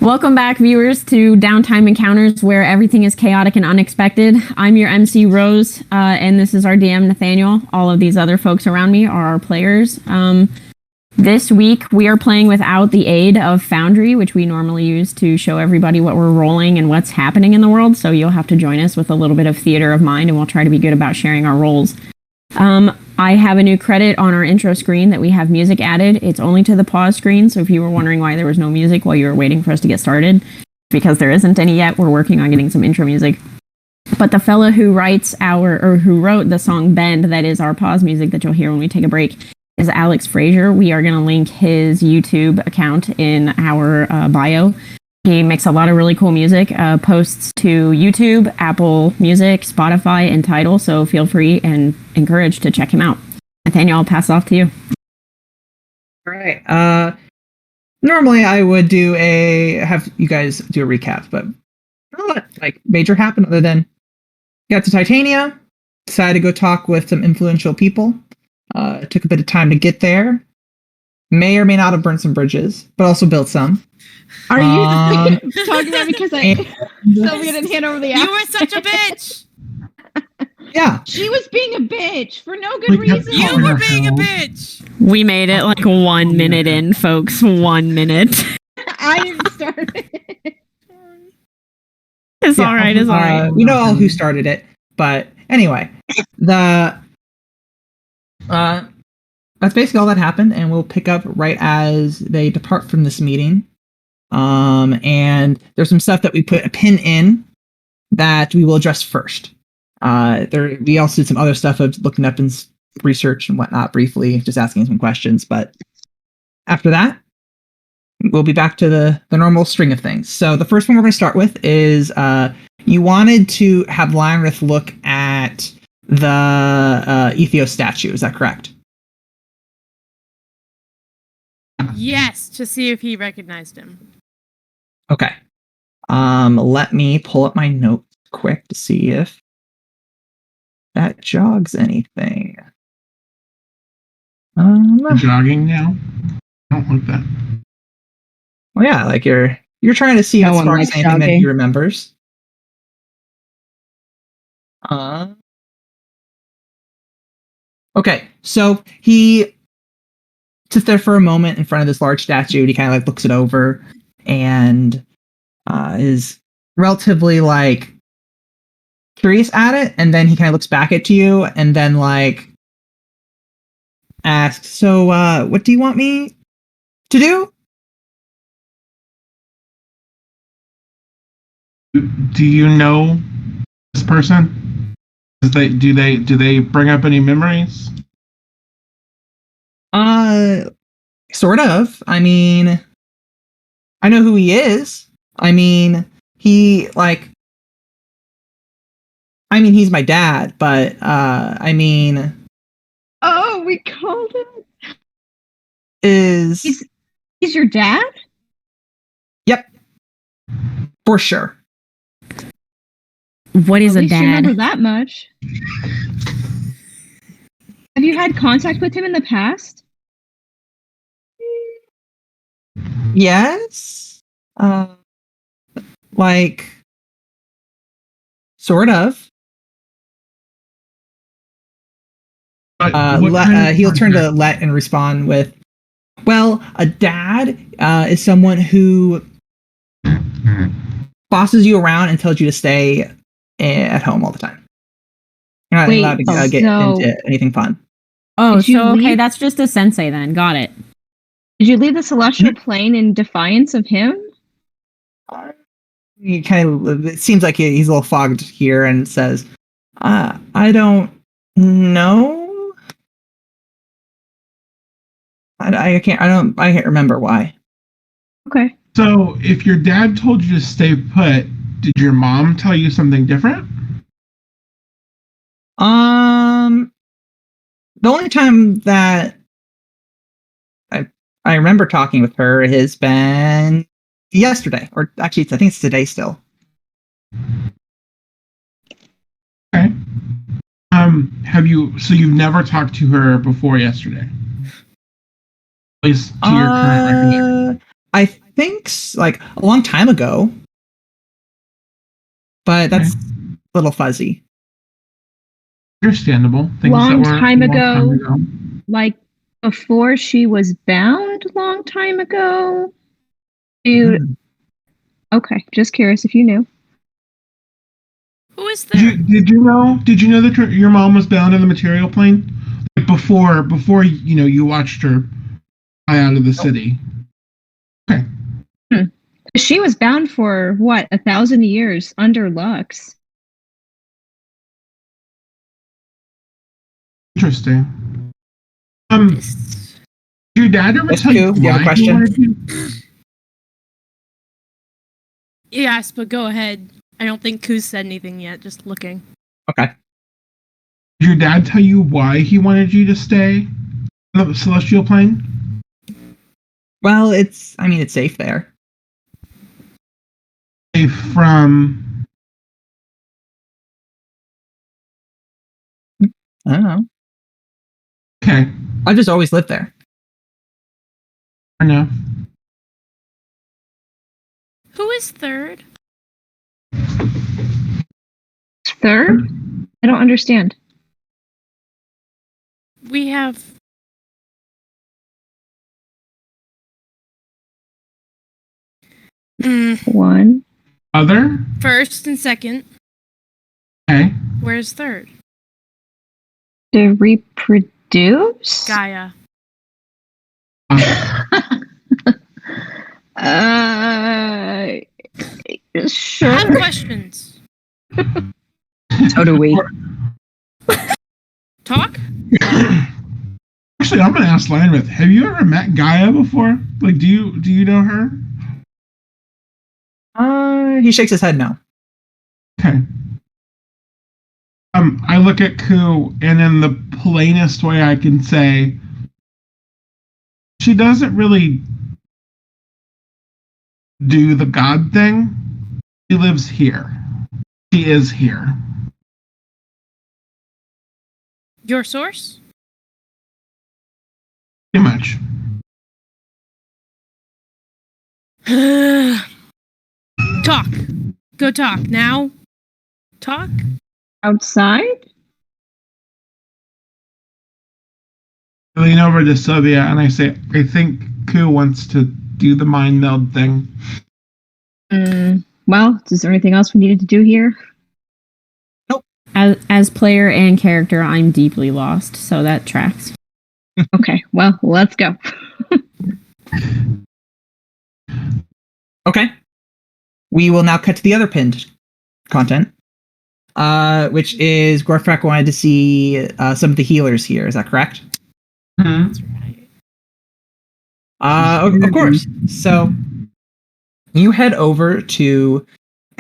Welcome back, viewers, to Downtime Encounters, where everything is chaotic and unexpected. I'm your MC, Rose, and this is our DM, Nathaniel. All of these other folks around me are our players. This week, we are playing without the aid of Foundry, which we normally use to show everybody what we're rolling and what's happening in the world, so you'll have to join us with a little bit of theater of mind, and we'll try to be good about sharing our roles. I have a new credit on our intro screen that we have music added. It's only to the pause screen, so if you were wondering why there was no music while you were waiting for us to get started, because there isn't any yet, we're working on getting some intro music. But the fella who wrote the song Bend, that is our pause music that you'll hear when we take a break, is Alex Frazier. We are going to link his YouTube account in our bio. He makes a lot of really cool music, posts to YouTube, Apple Music, Spotify, and Tidal, so feel free and encouraged to check him out. Nathaniel, I'll pass off to you. All right. Normally I would have you guys do a recap, but not like major happened other than got to Titania, decided to go talk with some influential people. It took a bit of time to get there. May or may not have burnt some bridges, but also built some. Are you talking about because Sylvia didn't hand over the apple? You were such a bitch! Yeah. She was being a bitch for no good reason. You were being a bitch! We made it like 1 minute in, folks. 1 minute. I didn't start it. It's alright, it's alright. We know all who started it, but anyway, that's basically all that happened, and we'll pick up right as they depart from this meeting. And there's some stuff that we put a pin in that we will address first. We also did some other stuff of looking up in research and whatnot briefly, just asking some questions. But after that, we'll be back to the normal string of things. So the first one we're going to start with is you wanted to have Lionrith look at the Ethios statue. Is that correct? Yes, to see if he recognized him. Okay. Let me pull up my notes quick to see if that jogs anything. Jogging now? I don't like that. Well, yeah, like you're trying to see how far anything that he remembers. Okay, so he sits there for a moment in front of this large statue, and he kind of like looks it over and is relatively like curious at it, and then he kind of looks back at you and then like asks, so what do you want me to do? Do you know this person? Do they bring up any memories? Sort of. I mean, I know who he is. I mean, he's my dad, but, Oh, we called him? He's your dad? Yep. For sure. What is At a least you dad? remember that much. Have you had contact with him in the past? Yes. Sort of. He'll turn to Let and respond with, well, a dad is someone who bosses you around and tells you to stay at home all the time. You're not allowed to get into anything fun. Oh, so okay, that's just a sensei then. Got it. Did you leave the celestial plane in defiance of him? He kind of, it seems like he's a little fogged here and says, I don't know. I can't remember why. Okay. So if your dad told you to stay put, did your mom tell you something different? The only time that I remember talking with her has been yesterday, or actually, I think it's today still. Okay. So you've never talked to her before yesterday? At least to your current recollection. I think like a long time ago, but that's a little fuzzy. Understandable. Things Long that were time a long time ago. ago. Like before she was bound long time ago? You okay, just curious if you knew. Who is there? Did you know that your mom was bound in the material plane? Like before you watched her fly out of the city. Okay. She was bound for what, 1,000 years under Lux. Interesting. Did your dad ever Yes, tell you Koo, do you have a why he question? wanted you? Yes, but go ahead. I don't think Kuz said anything yet. Just looking. Okay. Did your dad tell you why he wanted you to stay in the celestial plane? Well, it's safe there. Safe from. I don't know. Okay. I've just always lived there. Fair enough. Who is third? Third? I don't understand. We have. One. Other? First and second. Okay. Where's third? To reproduce? Gaia. Sure. I have questions. So do we. Talk? Actually, I'm gonna ask Lionrith, have you ever met Gaia before? Like, do you know her? He shakes his head no. Okay. I look at Ku, and in the plainest way I can say, she doesn't really do the God thing. She lives here. She is here. Your source? Pretty much. Talk. Go talk. Now? Talk? Outside? I lean over to Sylvia and I say, I think Ku wants to do the mind meld thing. Well, is there anything else we needed to do here? Nope. As player and character, I'm deeply lost, so that tracks. Okay, well, let's go. Okay. We will now cut to the other pinned content, which is Gorfrak wanted to see some of the healers here. Is that correct? Mm-hmm. That's right. Of course. So you head over to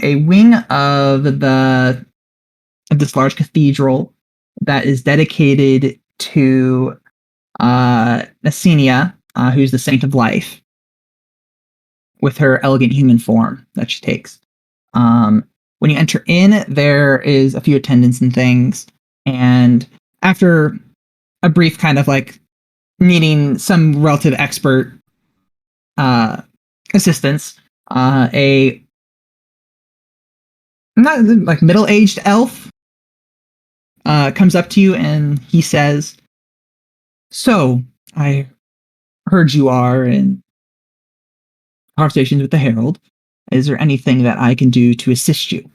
a wing of this large cathedral that is dedicated to Messenia, who's the Saint of Life, with her elegant human form that she takes. When you enter in, there is a few attendants and things, and after a brief kind of like needing some relative expert assistance, a not like middle-aged elf comes up to you and he says, "So, I heard you are in conversations with the Herald. Is there anything that I can do to assist you?"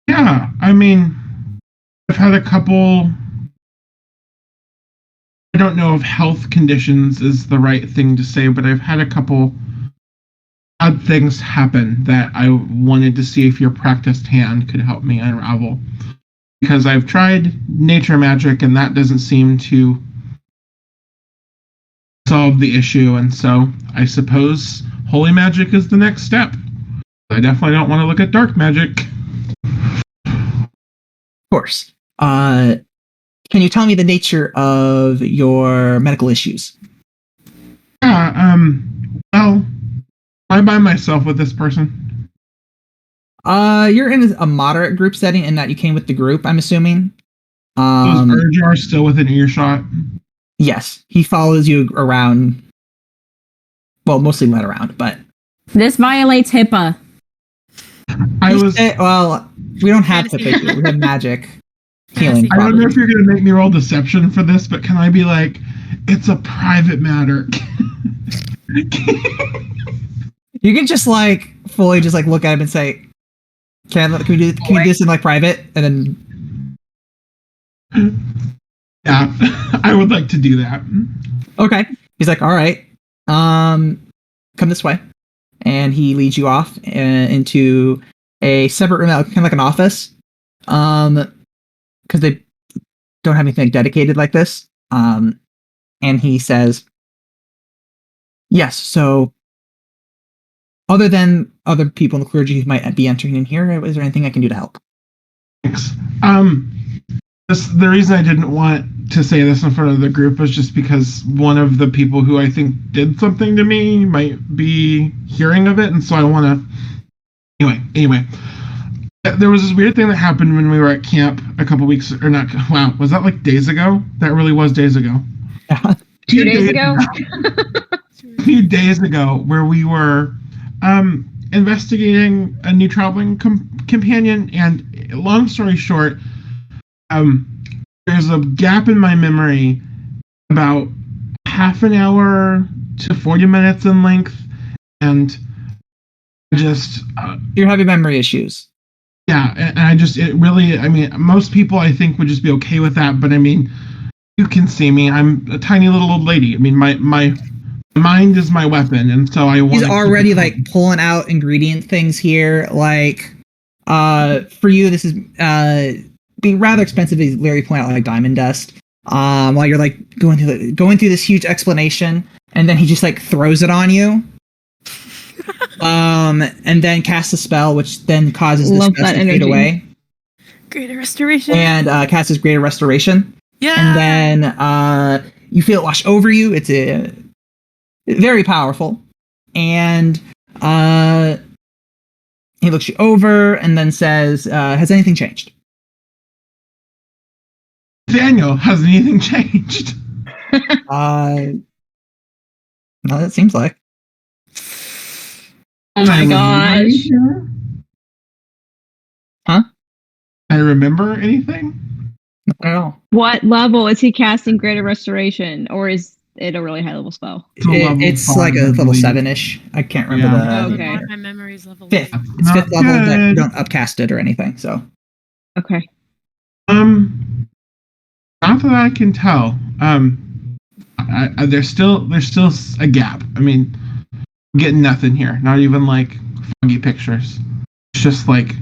Yeah, I mean, I've had a couple. I don't know if health conditions is the right thing to say, but I've had a couple odd things happen that I wanted to see if your practiced hand could help me unravel. Because I've tried nature magic and that doesn't seem to solve the issue, and so I suppose holy magic is the next step. I definitely don't want to look at dark magic. Of course. Can you tell me the nature of your medical issues? Yeah, well, I'm by myself with this person. You're in a moderate group setting in that you came with the group, I'm assuming. Those Urjar still within earshot? Yes, he follows you around well, mostly led around, but This violates HIPAA. well, we don't have Fantasy. HIPAA here. We have magic healing. Fantasy. I don't know if you're going to make me roll deception for this, but can I be like, it's a private matter? You can just like fully just like look at him and say, "Can we do this in like private?" And then Yeah, I would like to do that. okay, he's like, "All right, come this way," and he leads you off into a separate room, kind of like an office, because they don't have anything dedicated like this. And he says, "Yes, so." Other than other people in the clergy who might be entering in here, is there anything I can do to help? Thanks. The reason I didn't want to say this in front of the group was just because one of the people who I think did something to me might be hearing of it, and so I want to. Anyway, there was this weird thing that happened when we were at camp a couple weeks, or not? Wow, was that like days ago? That really was days ago. 2 days ago. A few days ago, where we were investigating a new traveling companion, and long story short, there's a gap in my memory about half an hour to 40 minutes in length, and just You're having memory issues. yeah, and I mean, most people I think would just be okay with that, but I mean, you can see me, I'm a tiny little old lady. I mean, my mind is my weapon, and so I want. He's already like pulling out ingredient things here. Like, for you, this is being rather expensive. As Larry pointed out, like diamond dust. While you're like going through this huge explanation, and then he just like throws it on you. And then casts a spell, which then causes the Love spell that to fade energy. away, Greater restoration. and casts Greater Restoration. Yeah. And then you feel it wash over you. It's very powerful. And he looks you over and then says, has anything changed? Daniel, has anything changed? No, that seems like. Oh my gosh. Huh? I remember anything? Not at all. What level is he casting Greater Restoration, or is it a really high level spell? It's like a level 7-ish. I can't remember Yeah. the Okay. My memory's level fifth. one. It's Not fifth level, but you good. don't upcast it or anything. So Okay. Not that I can tell. There's still a gap. I mean, I'm getting nothing here. Not even like foggy pictures. It's just like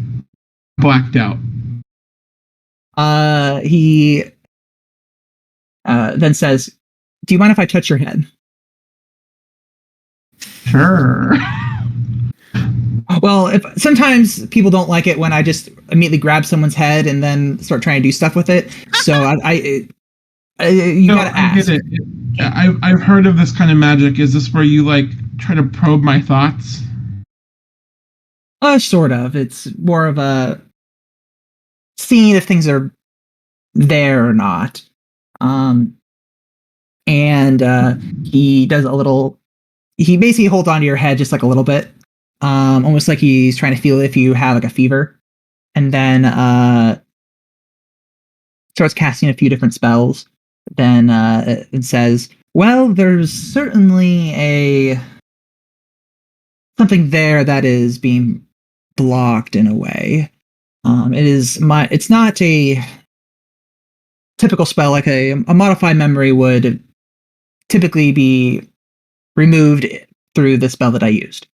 blacked out. he then says, "Do you mind if I touch your head?" Sure. Well, if sometimes people don't like it when I just immediately grab someone's head and then start trying to do stuff with it. So you No, gotta I ask. get it. I've heard of this kind of magic. Is this where you like try to probe my thoughts? Sort of. It's more of a seeing if things are there or not. And he does a little. He basically holds onto your head just like a little bit, almost like he's trying to feel if you have like a fever, and then starts casting a few different spells. Then it says, "Well, there's certainly something there that is being blocked in a way. It's not a typical spell like a modified memory would typically be removed through the spell that I used.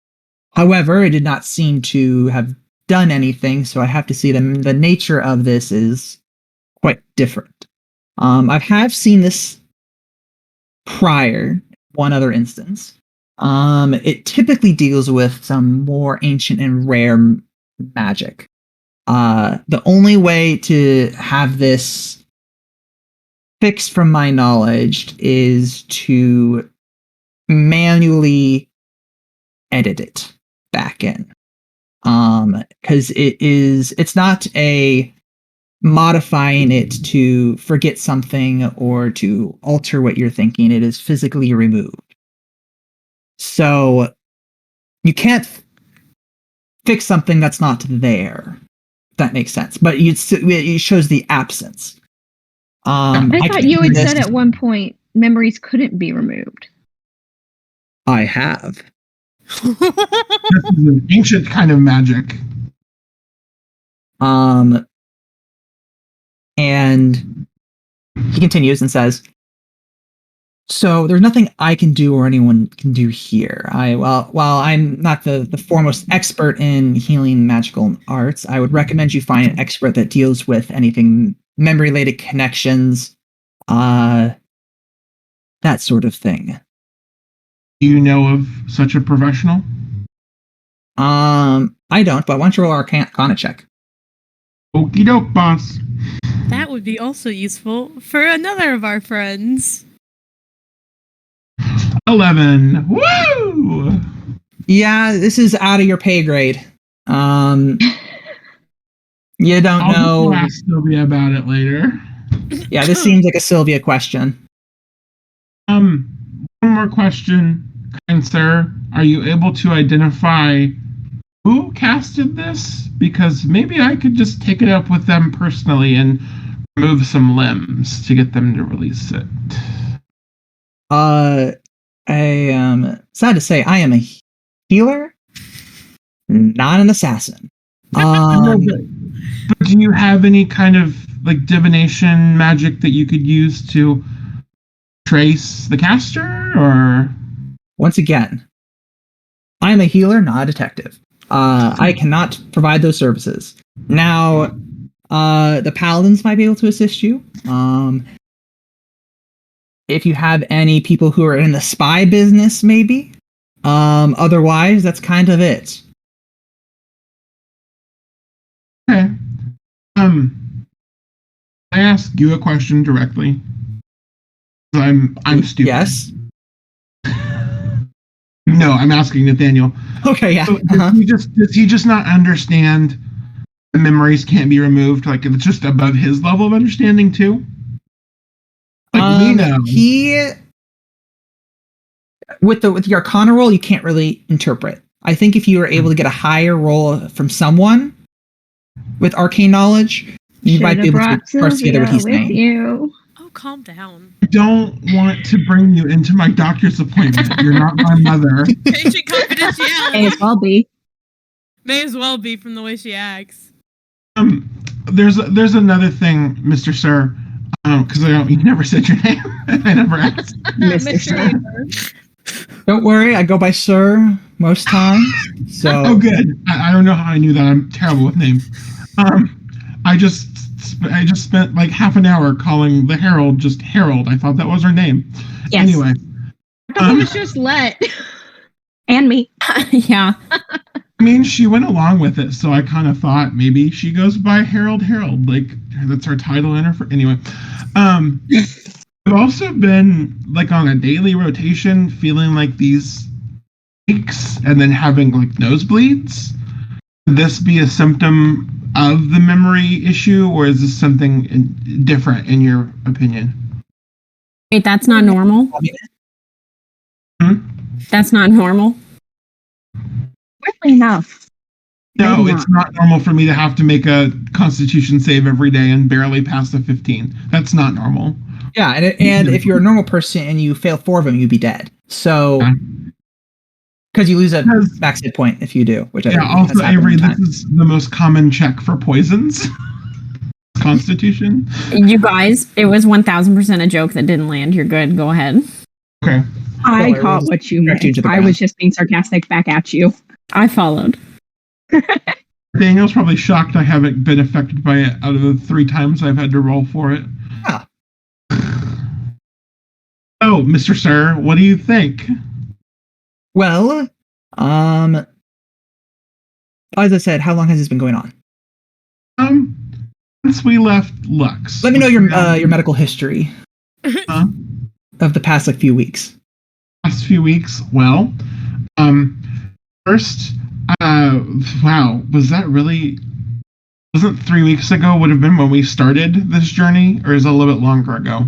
However, it did not seem to have done anything, so I have to see the nature of this is quite different. I have seen this prior, one other instance. It typically deals with some more ancient and rare magic. The only way to have this fixed from my knowledge is to manually edit it back in. Because it's not a modifying it to forget something or to alter what you're thinking. It is physically removed. So you can't fix something that's not there. If that makes sense. But it shows the absence. I thought can you do had this. said at one point memories couldn't be removed. I have. This is an ancient kind of magic. And he continues and says, so there's nothing I can do or anyone can do here. While I'm not the foremost expert in healing magical arts, I would recommend you find an expert that deals with anything memory-related connections, that sort of thing. Do you know of such a professional? I don't, but why don't you roll our Arcana check? Okie doke, boss. That would be also useful for another of our friends. 11. Woo! Yeah, this is out of your pay grade. You don't I'll know. ask Sylvia about it later. Yeah, this seems like a Sylvia question. One more question, kind sir. Are you able to identify who casted this? Because maybe I could just take it up with them personally and remove some limbs to get them to release it. I am sad to say I am a healer, not an assassin. But do you have any kind of like divination magic that you could use to trace the caster, or? Once again, I am a healer, not a detective. I cannot provide those services. Now, the paladins might be able to assist you. If you have any people who are in the spy business, maybe. Otherwise, that's kind of it. Okay. I ask you a question directly. I'm stupid. Yes. No, I'm asking Nathaniel. Okay. Yeah. So does he just not understand the memories can't be removed? Like it's just above his level of understanding too. Like we know. He with the Arcana roll, you can't really interpret. I think if you were able to get a higher roll from someone with arcane knowledge, you might be able to parse together what he's saying. You. Oh, calm down. I don't want to bring you into my doctor's appointment. You're not my mother. Patient confidentiality. May as well be. May as well be from the way she acts. There's another thing, Mr. Sir. Because you never said your name. I never asked. Mr. Sir. Don't worry, I go by Sir most times. So Oh, good. I don't know how I knew that. I'm terrible with names. I just spent like half an hour calling the Herald just Harold. I thought that was her name. Yes. Anyway. I thought it was just Let. And me. Yeah. I mean, she went along with it, so I kind of thought maybe she goes by Harold. Like, that's her title in her. Anyway. I've also been, like, on a daily rotation feeling like these aches and then having, like, nosebleeds. Could this be a symptom of the memory issue, or is this something different in your opinion? Wait, that's not normal? That's not normal? Weirdly enough. No, Maybe it's not normal for me to have to make a Constitution save every day and barely pass the 15. That's not normal. yeah, and if you're a normal person and you fail 4 of them, you'd be dead. So because you lose a max hit point if you do, which I think also has happened Avery, in this time. is the most common check for poisons. Constitution. You guys, it was 1000% a joke that didn't land. You're good. Go ahead. Okay. I Don't worry, caught we'll what you direct meant. you to the I ground. was just being sarcastic back at you. I followed. Daniel's probably shocked I haven't been affected by it out of the 3 times I've had to roll for it. Yeah. Oh, Mr. Sir, what do you think? Well, as I said, how long has this been going on? Since we left Lux. Let me know your medical history Huh? of the past few weeks. Last few weeks. Well, first, wow, was that really? Wasn't 3 weeks ago would have been when we started this journey, or is it a little bit longer ago?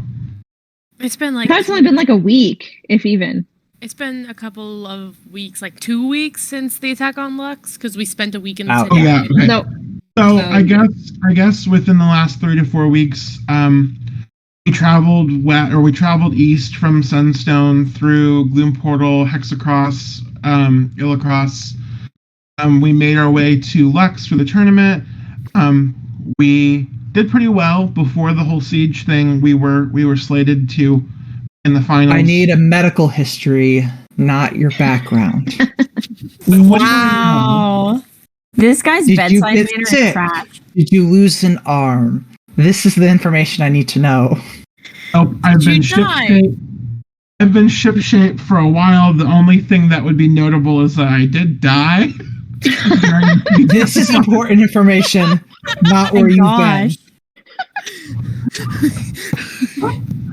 It's been I like thought it's only been like a week, if even. It's been a couple of weeks, like 2 weeks since the attack on Lux, because we spent a week in the Oh, city. yeah. Okay. No. So I guess within the last 3 to 4 weeks, we traveled east from Sunstone through Gloom Portal, Hexacross, Illacross. We made our way to Lux for the tournament. We did pretty well before the whole siege thing. We were slated to in the finals. I need a medical history, not your background. Wow. This guy's Did you bedside get manner is sick? trash. Did you lose an arm? This is the information I need to know. Oh, I've Did you been die? shipshape. I've been shipshape for a while. The only thing that would be notable is that I did die. This is important information, not where you've been.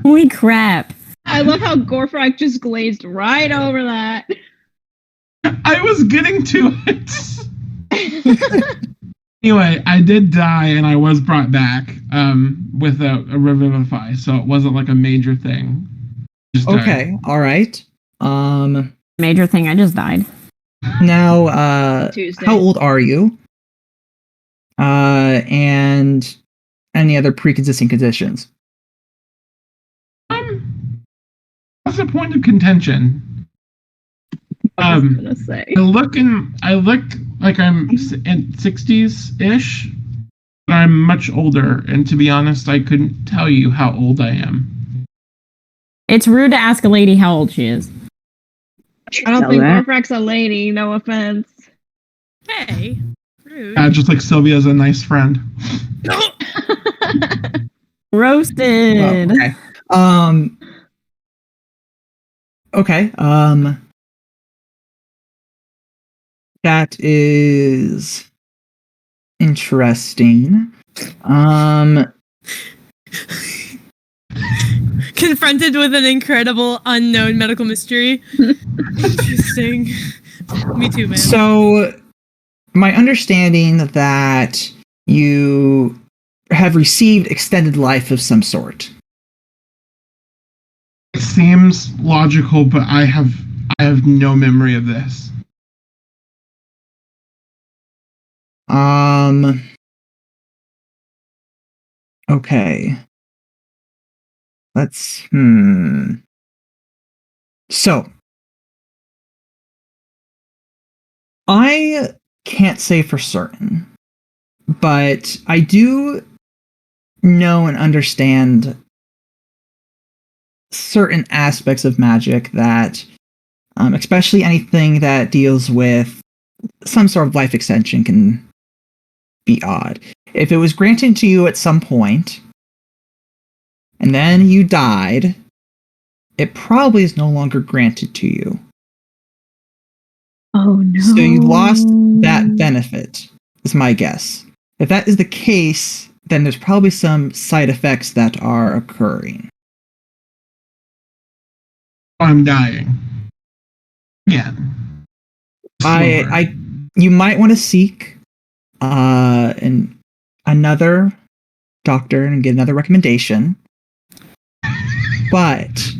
Holy crap. I love how Gorfrak just glazed right over that. I was getting to it. Anyway, I did die and I was brought back with a revivify, so it wasn't like a major thing. Just died. Okay, all right. Major thing, I just died. Now, Tuesday. how old are you? And any other pre-existing conditions? That's a point of contention. I was gonna say. I look like I'm in 60s-ish, but I'm much older, and to be honest, I couldn't tell you how old I am. It's rude to ask a lady how old she is. I don't think Gorfrak's a lady, no offense. Hey, rude. Just like Sylvia's a nice friend. Roasted. Well, okay. That is interesting. Confronted with an incredible unknown medical mystery. Interesting. Me too, man. So, my understanding that you have received extended life of some sort. It seems logical, but I have no memory of this. Okay. So, I can't say for certain, but I do know and understand certain aspects of magic that, especially anything that deals with some sort of life extension, can be odd. If it was granted to you at some point, and then you died, it probably is no longer granted to you. Oh no. So you lost that benefit, is my guess. If that is the case, then there's probably some side effects that are occurring. I'm dying. Again. You might want to seek another doctor and get another recommendation. But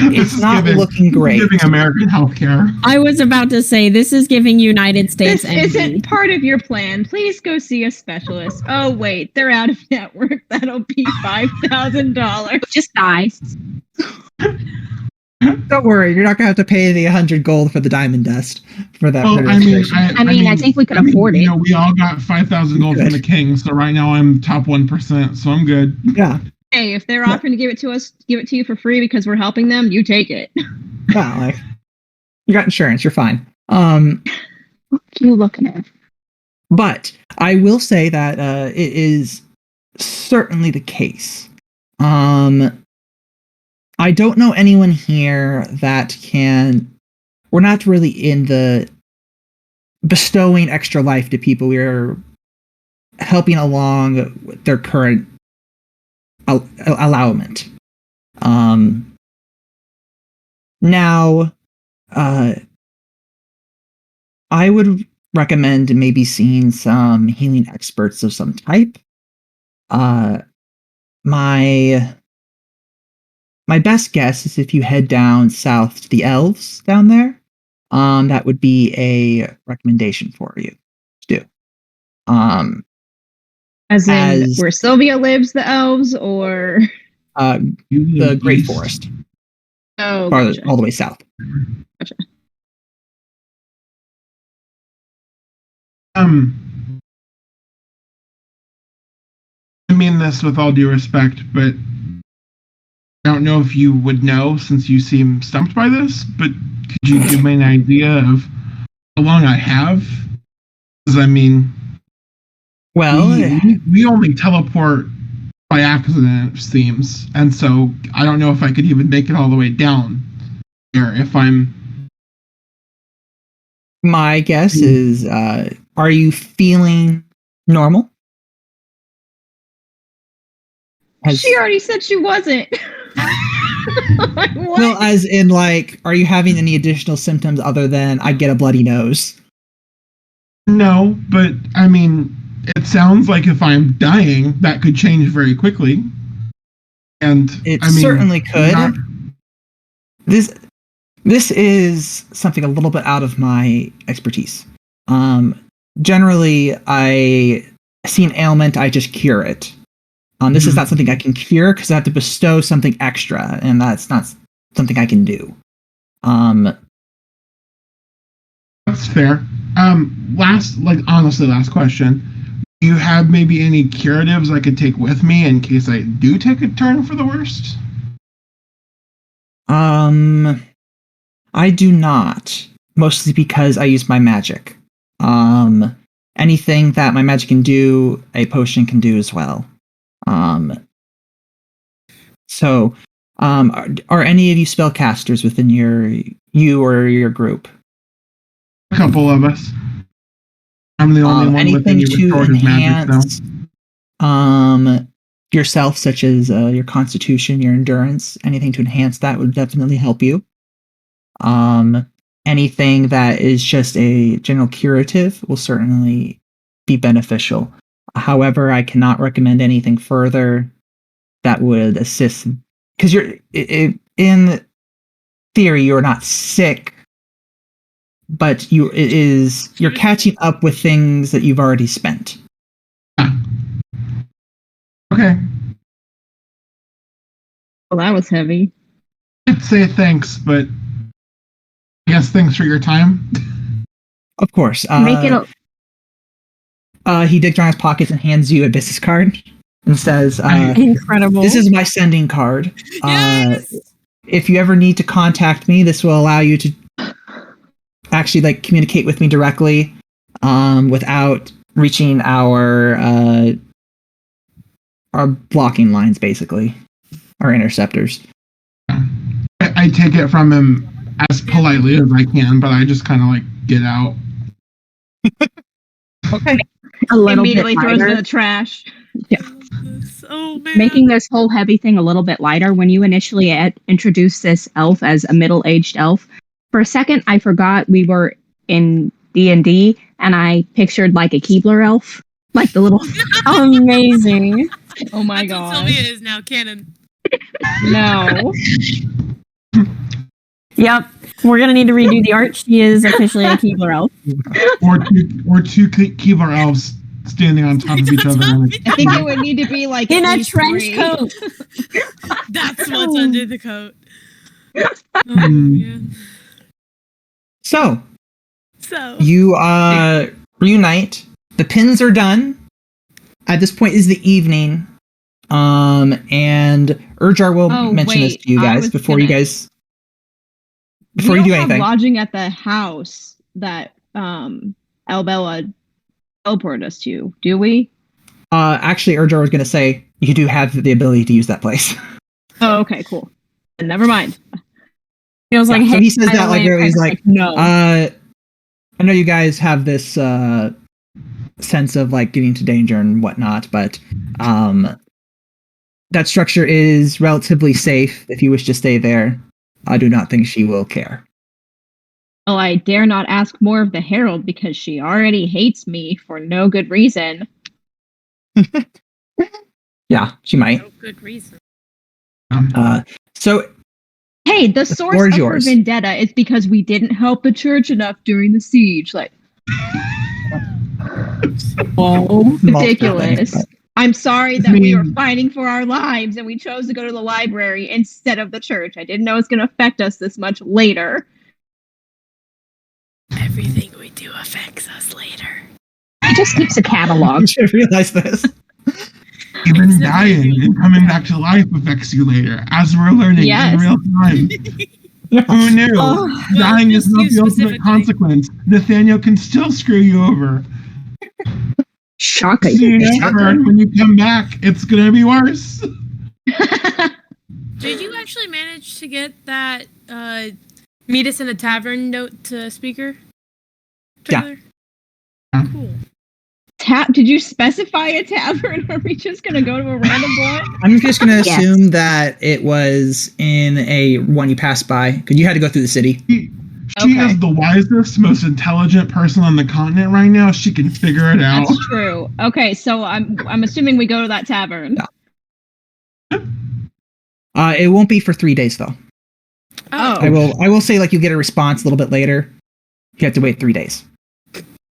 it's not looking great. Giving American healthcare. I was about to say, this is giving United States This envy. isn't part of your plan. Please go see a specialist. Oh wait, they're out of network. That'll be $5,000. Just die. Don't worry, you're not gonna have to pay the 100 gold for the diamond dust for that. Well, I think we could afford it. You know, we all got 5,000 gold from the king, so right now I'm top 1%, so I'm good. Yeah. Hey, if they're offering to give it to you for free because we're helping them, you take it. Yeah, like you got insurance, you're fine. What are you looking at? But I will say that it is certainly the case. I don't know anyone here that can. We're not really in the bestowing extra life to people. We're helping along with their current allowment. Now, I would recommend maybe seeing some healing experts of some type. My my best guess is if you head down south to the elves down there, that would be a recommendation for you to do. As in, as- where Sylvia lives, the elves, or The Great East. Forest, oh, farther, gotcha. all the way south. Gotcha. I mean this with all due respect, but I don't know if you would know since you seem stumped by this, but could you give me an idea of how long I have? Because I mean, Well, we only teleport by accident, it seems, and so I don't know if I could even make it all the way down here if I'm. my guess is, are you feeling normal? She already said she wasn't. Like, what? Well, as in, like, are you having any additional symptoms other than I get a bloody nose? No, but I mean, it sounds like if I'm dying, that could change very quickly. And It I mean, certainly could. not- This is something a little bit out of my expertise. Generally, I see an ailment, I just cure it. This is not something I can cure because I have to bestow something extra, and that's not something I can do. That's fair. Last question. Do you have maybe any curatives I could take with me in case I do take a turn for the worst? I do not, mostly because I use my magic. Anything that my magic can do, a potion can do as well. Are any of you spellcasters within you or your group? A couple of us. I'm the only one with anything any to restorative magic, enhance yourself, such as your constitution, your endurance, anything to enhance that would definitely help you. Anything that is just a general curative will certainly be beneficial. However, I cannot recommend anything further that would assist, because in theory you're not sick, but you're catching up with things that you've already spent. Okay. Well, that was heavy. I'd say thanks, but I guess thanks for your time. Of course. Make it He digs around his pockets and hands you a business card and says, Incredible. "This is my sending card. Yes! If you ever need to contact me, this will allow you to actually communicate with me directly, without reaching our blocking lines, basically, our interceptors." I take it from him as politely as I can, but I just kind of get out. Okay. a little Immediately bit throws it in lighter. the trash. Oh man. Making this whole heavy thing a little bit lighter. When you initially introduced this elf as a middle-aged elf, for a second I forgot we were in D&D, and I pictured like a Keebler elf, like the little. Amazing. Oh my That's what god. Sylvia is now, canon. No. Yep. We're gonna need to redo the art. She is officially a Keebler elf. or two Kevlar elves standing on top of each other. I think it would need to be like In at a least trench three. coat. That's what's under the coat. Oh, Hmm. man. So So you reunite. The pins are done. At this point is the evening. And Urjar will Oh, mention this wait, to you I guys was before you gonna- guys We do don't have anything. lodging at the house that Albella teleported us to, do we? Actually, Urjar was going to say you do have the ability to use that place. Oh, okay, cool. Never mind. He was like, Yeah, hey, so he says by the that way, he's I was like, no. I know you guys have this sense of getting into danger and whatnot, but that structure is relatively safe. If you wish to stay there, I do not think she will care. Well, I dare not ask more of the Herald because she already hates me for no good reason. Yeah, she might. no good reason. So Hey, the The source floor is of her yours. vendetta is because we didn't help the church enough during the siege. Like, Whoa. ridiculous. but- I'm sorry I that we were mean- fighting for our lives and we chose to go to the library instead of the church. I didn't know it was going to affect us this much later. Everything we do affects us later. He just keeps a catalog. I should realize this. Even It's not dying you. and coming back to life affects you later, as we're learning Yes. in real time. Who knew? Oh, Dying is just not you the ultimate specifically. consequence. Nathaniel can still screw you over. Shocking. So you know, Vern, when you come back, it's gonna be worse. Did you actually manage to get that meet us in a tavern note to speaker? Yeah. Trailer? Cool. Did you specify a tavern, or are we just going to go to a random one? I'm just going to Yes. assume that it was in a one you passed by because you had to go through the city. She Okay. is the wisest, most intelligent person on the continent right now. She can figure it out. That's true. Okay, so I'm assuming we go to that tavern. Yeah. It won't be for 3 days though. Oh. I will say like you get a response a little bit later. You have to wait 3 days,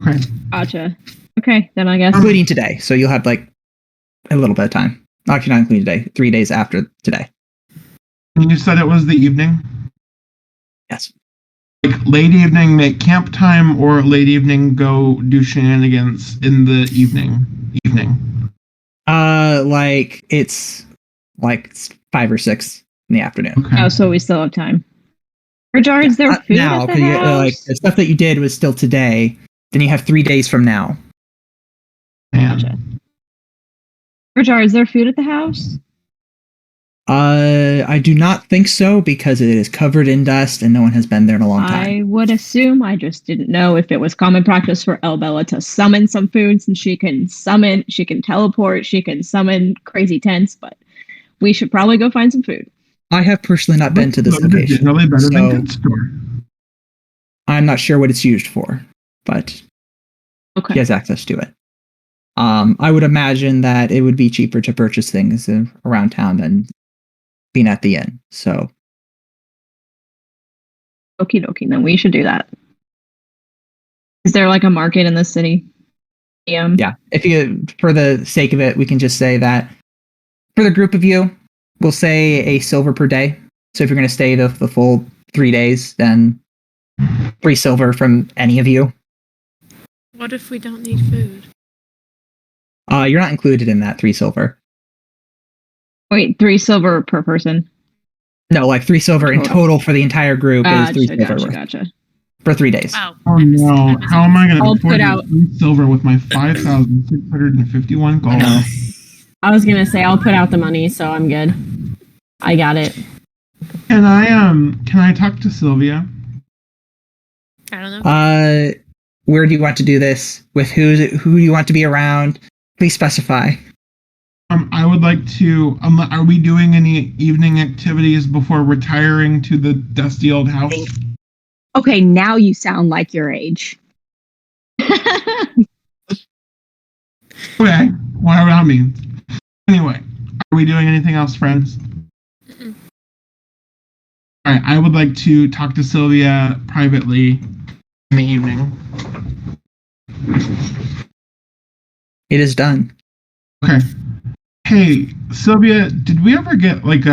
Okay. Gotcha. Okay, then I guess. including today. So you'll have like a little bit of time. Actually, not including today. 3 days after today. And you said it was the evening? Yes. Like late evening make camp time, or late evening go do shenanigans in the evening? Like it's 5 or 6 in the afternoon. Okay. Oh, so we still have time. Rajar, is there food now, at the 'cause you, house? like the stuff that you did was still today. Then you have 3 days from now. Man. Gotcha. Rajar, is there food at the house? I do not think so because it is covered in dust and no one has been there in a long time. I would assume. I just didn't know if it was common practice for Elbella to summon some food, since she can teleport, she can summon crazy tents, but we should probably go find some food. I have personally not been to this Those are location, generally better than so good store. I'm not sure what it's used for, but Okay. he has access to it. I would imagine that it would be cheaper to purchase things around town than being at the inn. So Okie dokie, then we should do that. Is there like a market in the city? yeah, if you, for the sake of it, we can just say that for the group of you, we'll say a silver per day. So if you're going to stay the full 3 days, then 3 silver from any of you. What if we don't need food? You're not included in that 3 silver. Wait, 3 silver per person. No, like 3 silver in Total. total for the entire group is 3 silver worth Gotcha. for 3 days. Oh, Oh no! How am I going to I'll afford put out- 3 silver with my 5,651 gold? No. I was gonna say I'll put out the money, so I'm good. I got it. Can I talk to Sylvia? I don't know. Where do you want to do this? With who do you want to be around? Please specify. I would like to. Are we doing any evening activities before retiring to the dusty old house? Okay, now you sound like your age. Okay, whatever that means. Anyway, are we doing anything else, friends? Mm-mm. All right, I would like to talk to Sylvia privately in the evening. It is done. Okay. Hey, Sylvia, did we ever get like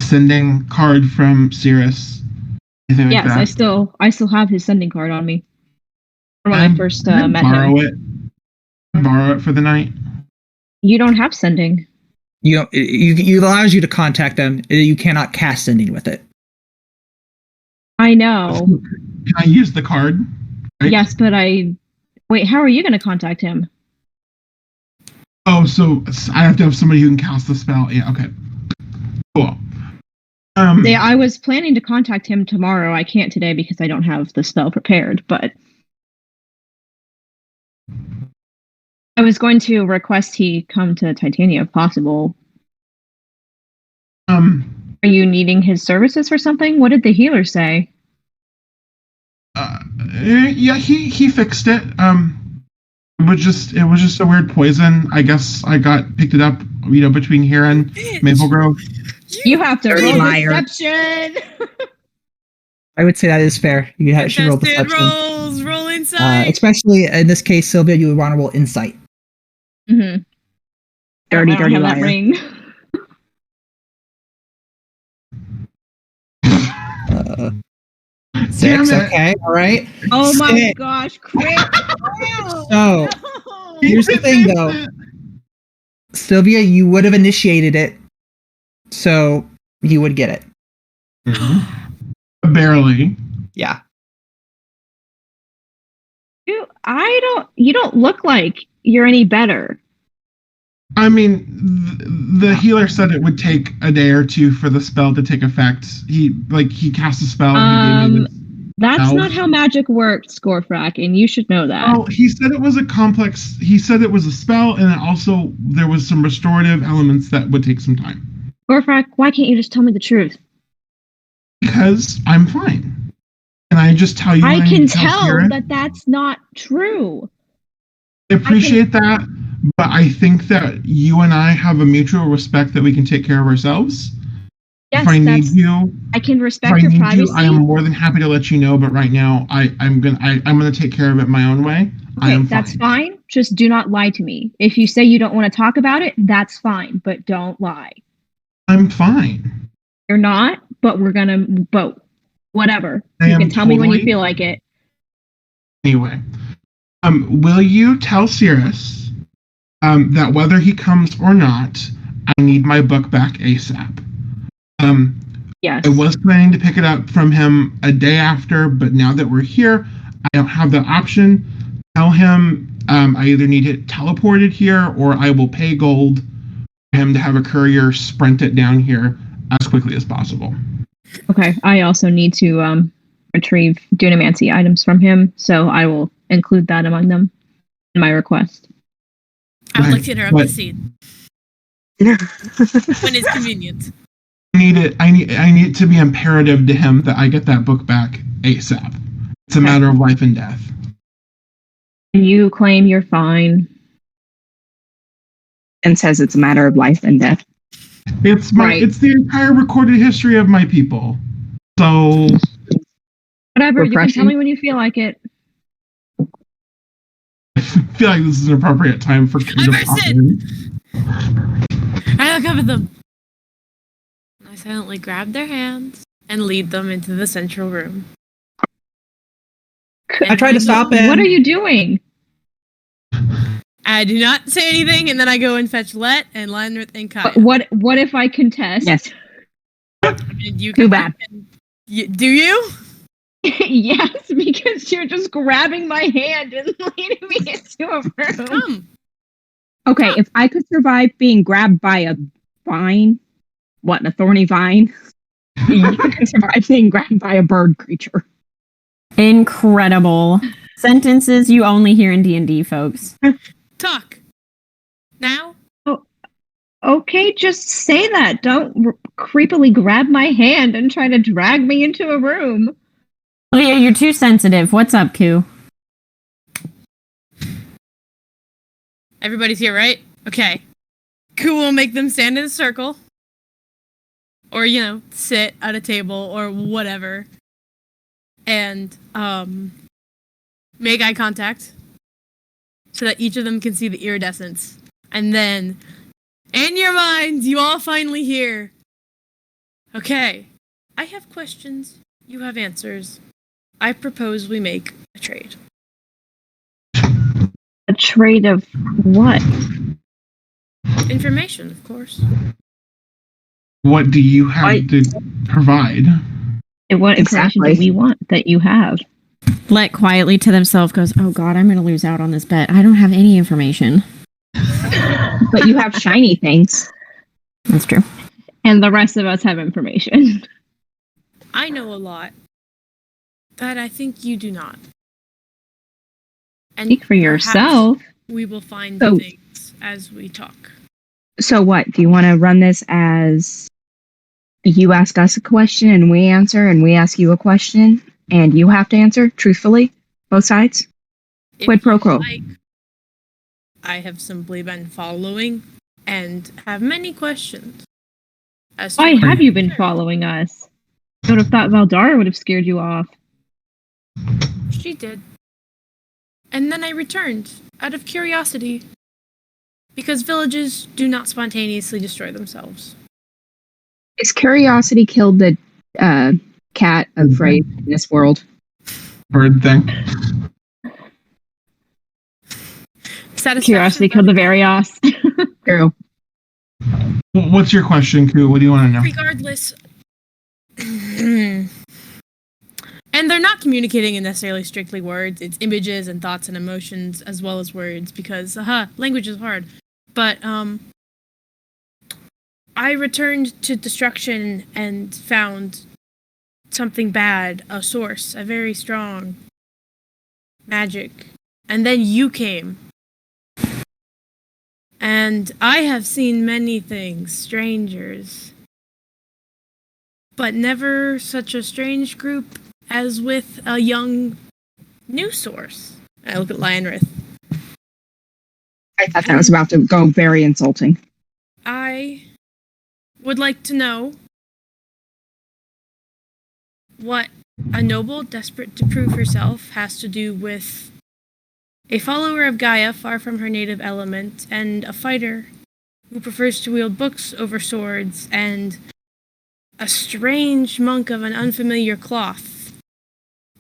sending card from Cirrus? Anything like Yes, that? I still have his sending card on me. From when I first Can I met borrow him. it. Borrow it for the night. You don't have sending. It allows you to contact them. You cannot cast sending with it. I know. Can I use the card? Right? Yes, but wait, how are you going to contact him? Oh, so I have to have somebody who can cast the spell. Yeah. Okay. Cool. Yeah, I was planning to contact him tomorrow. I can't today because I don't have the spell prepared, but I was going to request he come to Titania if possible. Are you needing his services for something? What did the healer say? Yeah, he fixed it. It was just a weird poison. I guess I picked it up, between here and Maple Grove. You have to Dirty roll liar. deception. I would say that is fair. You should roll Contested perception. roll insight. Especially in this case, Sylvia, you would want to roll insight. Mm-hmm. Dirty Have that liar. ring. Six. Damn it. Okay. All right. Oh my Six. gosh, crit! So here's the thing, though. Sylvia, you would have initiated it, so you would get it. Barely. Yeah. You don't look like you're any better. I mean, the healer said it would take a day or two for the spell to take effect. He cast a spell. And he gave me That's Elf. not how magic works, Scorefrack, and you should know that. Well, he said it was a complex. He said it was a spell, and also there was some restorative elements that would take some time. Scorefrack, why can't you just tell me the truth? Because I'm fine. Can I just tell you? I when can tell tell Kira? that that's not true. I appreciate that, but I think that you and I have a mutual respect that we can take care of ourselves. Yes, If I need you, I can if respect I your need privacy. you, I am more than happy to let you know. But right now, I'm gonna take care of it my own way. I Okay, am that's fine. fine. Just do not lie to me. If you say you don't want to talk about it, that's fine, but don't lie. I'm fine. You're not, but whatever. I You am can tell me when you totally- feel like it. Anyway, will you tell Cirrus that whether he comes or not, I need my book back ASAP. Yes. I was planning to pick it up from him a day after, but now that we're here, I don't have the option. Tell him I either need it teleported here or I will pay gold for him to have a courier sprint it down here as quickly as possible. Okay. I also need to retrieve Dunamancy items from him, so I will include that among them in my request. I would Right, like to interrupt but- the scene when it's convenient. I need it to be imperative to him that I get that book back ASAP. It's a Okay. matter of life and death. You claim you're fine. And says it's a matter of life and death. It's Right. it's the entire recorded history of my people. So Whatever, you can Repression. tell me when you feel like it. I feel like this is an appropriate time for Kira to burst pop in. in. I look up at them. I silently grab their hands and lead them into the central room. I tried to stop it. What are you doing? I do not say anything, and then I go and fetch Let and Lenrith and Kaya. What if I contest? Yes. And you Too come bad. back and do you? Yes, because you're just grabbing my hand and leading me into a room. Come. Okay, if I could survive being grabbed by a vine, a thorny vine, you can survive being grabbed by a bird creature. Incredible. Sentences you only hear in D&D, folks. Talk. Now? Okay, just say that. Don't creepily grab my hand and try to drag me into a room. Leah, you're too sensitive. What's up, Koo? Everybody's here, right? Okay. Cool, we'll make them stand in a circle. Or, sit at a table or whatever. And, make eye contact. So that each of them can see the iridescence. And then, in your minds, you all finally hear. Okay. I have questions. You have answers. I propose we make a trade. A trade of what? Information, of course. What do you have to provide? What information do Exactly. we want that you have? Let quietly to themselves goes, oh god, I'm going to lose out on this bet. I don't have any information. But you have shiny things. That's true. And the rest of us have information. I know a lot that I think you do not. And Speak for perhaps yourself. We will find So- things as we talk. So what? Do you want to run this as you ask us a question and we answer, and we ask you a question and you have to answer truthfully? Both sides? If Quid pro you quo. like, I have simply been following and have many questions. As to Why where have you been following us? I would have thought Valdara would have scared you off. She did. And then I returned, out of curiosity. Because villages do not spontaneously destroy themselves. Is curiosity killed the cat of Reprieve in this world? Bird thing. Curiosity killed the Varios. True. What's your question, Ku? What do you want to know? Regardless. And they're not communicating in necessarily strictly words. It's images and thoughts and emotions as well as words because, language is hard. But, I returned to destruction and found something bad, a source, a very strong magic. And then you came. And I have seen many things, strangers. But never such a strange group as with a young new source. I look at Lionrith. I thought that was about to go very insulting. I would like to know what a noble desperate to prove herself has to do with a follower of Gaia far from her native element, and a fighter who prefers to wield books over swords, and a strange monk of an unfamiliar cloth,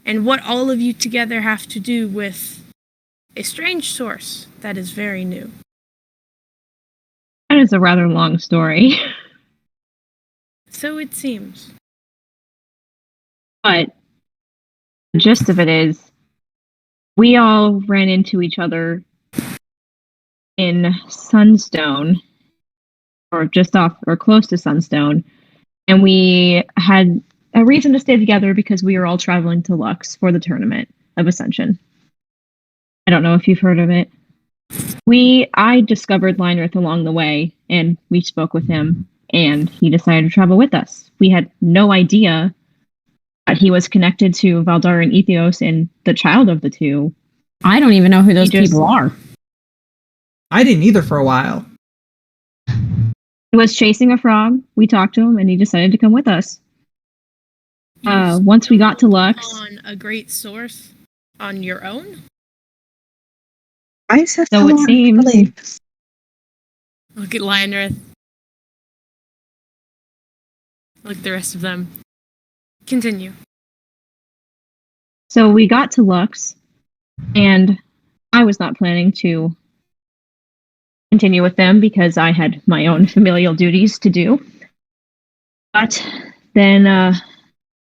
and what all of you together have to do with a strange source that is very new. That is a rather long story. So it seems. But the gist of it is, we all ran into each other in Sunstone, or just off, or close to Sunstone, and we had a reason to stay together because we were all traveling to Lux for the tournament of Ascension. I don't know if you've heard of it. I discovered Lionrith along the way, and we spoke with him, and he decided to travel with us. We had no idea that he was connected to Valdara and Ethios and the child of the two. I don't even know who those people are. I didn't either for a while. He was chasing a frog. We talked to him, and he decided to come with us. Once we got to Lux, On a great source on your own? so it seems. Look at Lionrith. Look at the rest of them. Continue. So we got to Lux, and I was not planning to continue with them because I had my own familial duties to do. But then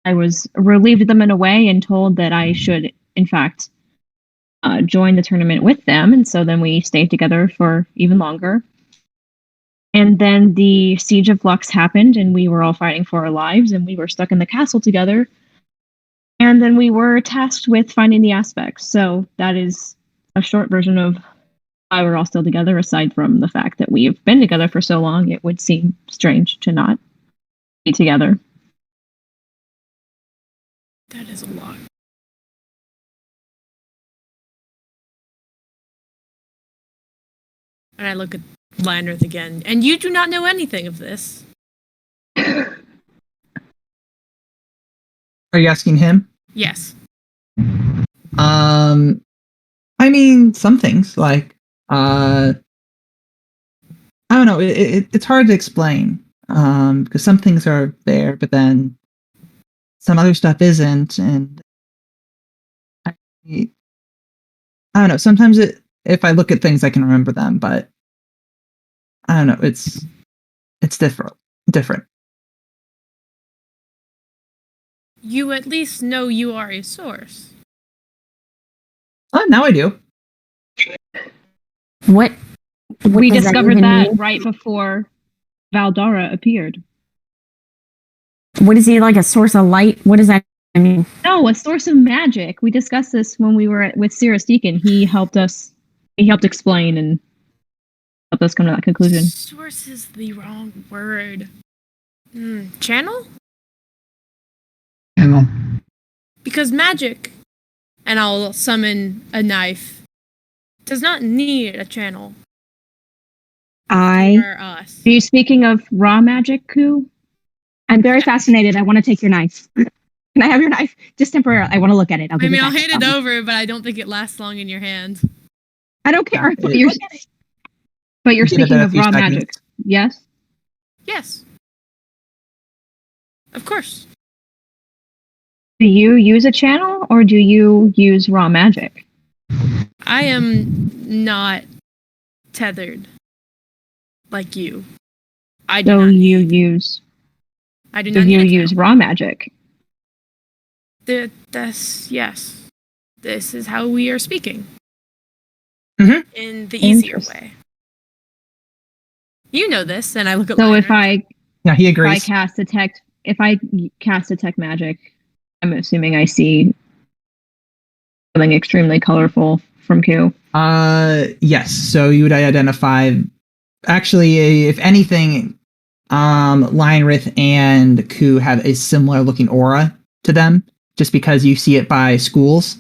I was relieved of them in a way and told that I should, in fact, join the tournament with them. And so then we stayed together for even longer. And then the siege of Lux happened, and we were all fighting for our lives, and we were stuck in the castle together. And then we were tasked with finding the aspects. So that is a short version of why we're all still together, aside from the fact that we've been together for so long, it would seem strange to not be together. That is a lot. And I look at Lionrith again. And you do not know anything of this. Are you asking him? Yes. I mean, some things like I don't know. It's hard to explain because some things are there, but then some other stuff isn't, and I don't know. Sometimes if I look at things, I can remember them, but I don't know. It's different. You at least know you are a source. Now I do. What We does discovered even that mean? right before Valdara appeared. What is he, like a source of light? What does that mean? No, a source of magic. We discussed this when we were with Cirrus Deacon. He helped explain and helped us come to that conclusion. Source is the wrong word. Channel? Channel. Because magic. And I'll summon a knife does not need a channel I. for us. Are you speaking of raw magic, Ku? I'm very fascinated. I want to take your knife. Can I have your knife? Just temporarily. I want to look at it. I mean, I'll hand it over, but I don't think it lasts long in your hand. I don't care. Yeah, But you're Give it speaking a of few raw seconds. magic, yes? Yes. Of course. Do you use a channel or do you use raw magic? I am not tethered like you. I do So not you need. use. I do So not you need a use channel. raw magic. Yes. This is how we are speaking. Mhm. In the easier Interesting. way. You know this, and I look at So Lionel. if I Yeah, he agrees. if I cast detect magic, I'm assuming I see something extremely colorful from Ku. Yes. So you would identify. Actually, if anything, Lionrith and Ku have a similar looking aura to them, just because you see it by schools.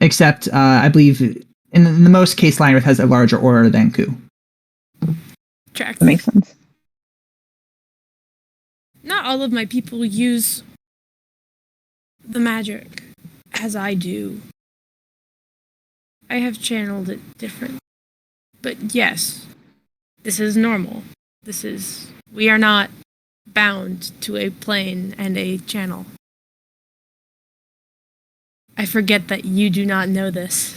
Except, I believe in the most case, Lionrith has a larger aura than Ku. Tracks. That makes sense. Not all of my people use the magic as I do. I have channeled it different. But yes, this is normal. We are not bound to a plane and a channel. I forget that you do not know this.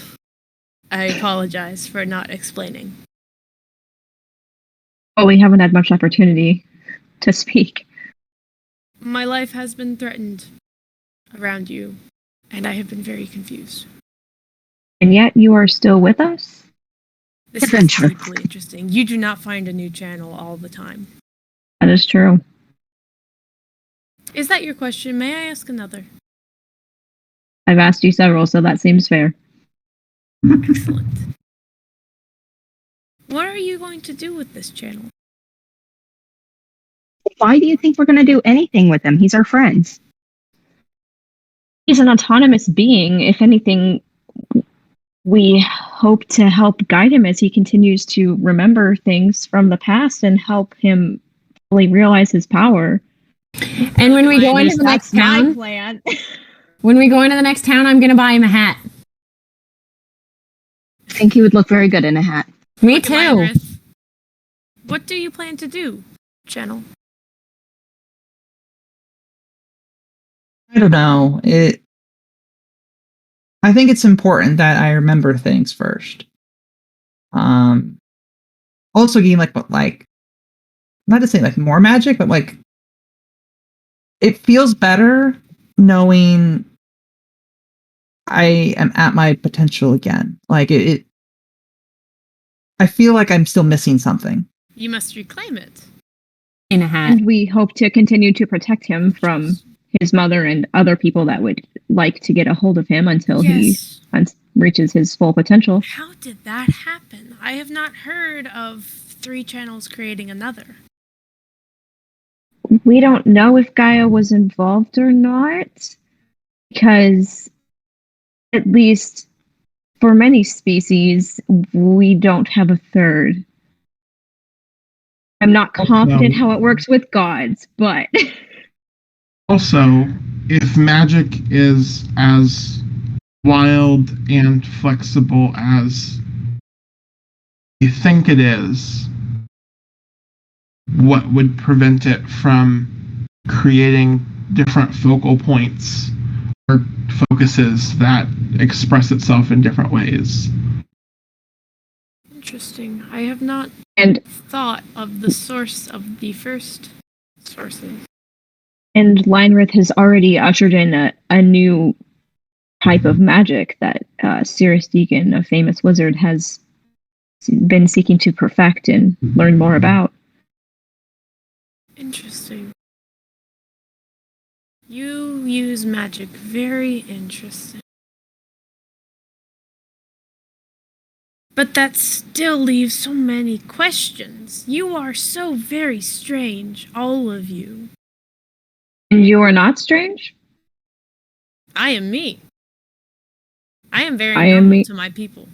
I apologize for not explaining. Well, we haven't had much opportunity to speak. My life has been threatened around you, and I have been very confused. And yet you are still with us? This is deeply interesting. You do not find a new channel all the time. That is true. Is that your question? May I ask another? I've asked you several, so that seems fair. Excellent. What are you going to do with this channel? Why do you think we're going to do anything with him? He's our friend. He's an autonomous being. If anything, we hope to help guide him as he continues to remember things from the past and help him fully realize his power. And when we go into the next town, plan. when we go into the next town, I'm gonna buy him a hat. I think he would look very good in a hat. Me Look at too. Lionrith. What do you plan to do, channel? I don't know. I think it's important that I remember things first. Also gain like not to say like more magic, but like it feels better knowing I am at my potential again. Like it I feel like I'm still missing something. You must reclaim it. In a hat. And we hope to continue to protect him from his mother and other people that would like to get a hold of him until Yes. he reaches his full potential. How did that happen? I have not heard of 3 channels creating another. We don't know if Gaia was involved or not, because at least for many species, we don't have a third. I'm not confident how it works with gods, but Also, if magic is as wild and flexible as you think it is, what would prevent it from creating different focal points or focuses that express itself in different ways? Interesting. I have not and thought of the source of the first sources. Leinrith has already ushered in a new type of magic that Cirrus Deacon, a famous wizard, has been seeking to perfect and learn more about. Interesting. You use magic. Very interesting. But that still leaves so many questions. You are so very strange, all of you. And you are not strange? I am me. I am very I am normal me- to my people.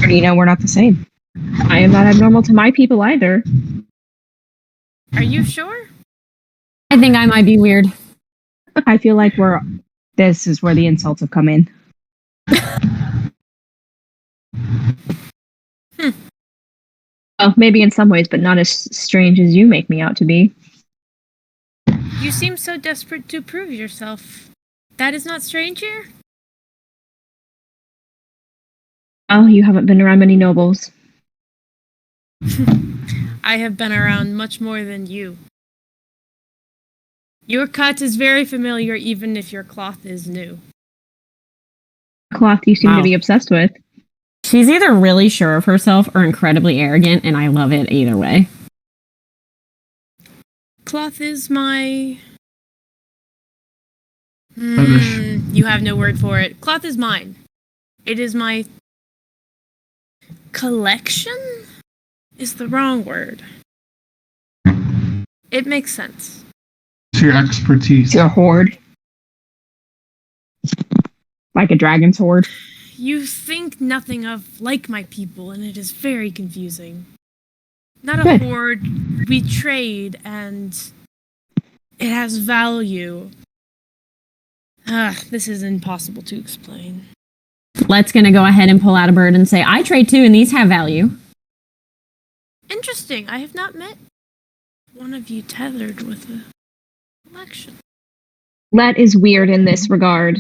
You know, we're not the same. I am not abnormal to my people either. Are you sure? I think I might be weird. I feel like this is where the insults have come in. Well, maybe in some ways, but not as strange as you make me out to be. You seem so desperate to prove yourself. That is not strange here? Oh, you haven't been around many nobles. I have been around much more than you. Your cut is very familiar even if your cloth is new. Cloth you seem Wow. to be obsessed with. She's either really sure of herself or incredibly arrogant, and I love it either way. Cloth is my... Fetish. You have no word for it. Cloth is mine. It is my... collection? Is the wrong word. It makes sense. It's your expertise. It's your hoard. Like a dragon's hoard. You think nothing of like my people, and it is very confusing. Not a Good. hoard. We trade, and it has value. This is impossible to explain. Let's gonna go ahead and pull out a bird and say, I trade too, and these have value. Interesting. I have not met one of you tethered with a collection. Let is weird in this regard.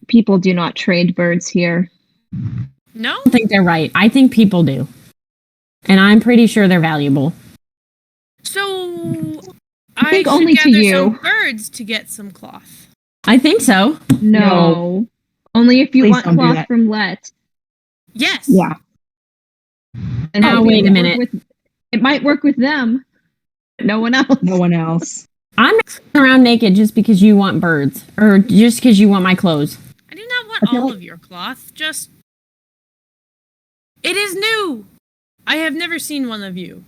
People do not trade birds here. No? I don't think they're right. I think people do. And I'm pretty sure they're valuable. So I think should only to gather you. some birds to get some cloth. I think so. No. Only if you Please want don't do cloth that. from Let. Yes. Yeah. And Oh, maybe wait a it minute. it might work with them, but no one else. No one else. I'm not going around naked just because you want birds. Or just because you want my clothes. I do not want I feel all like- of your cloth. Just. It is new! I have never seen one of you.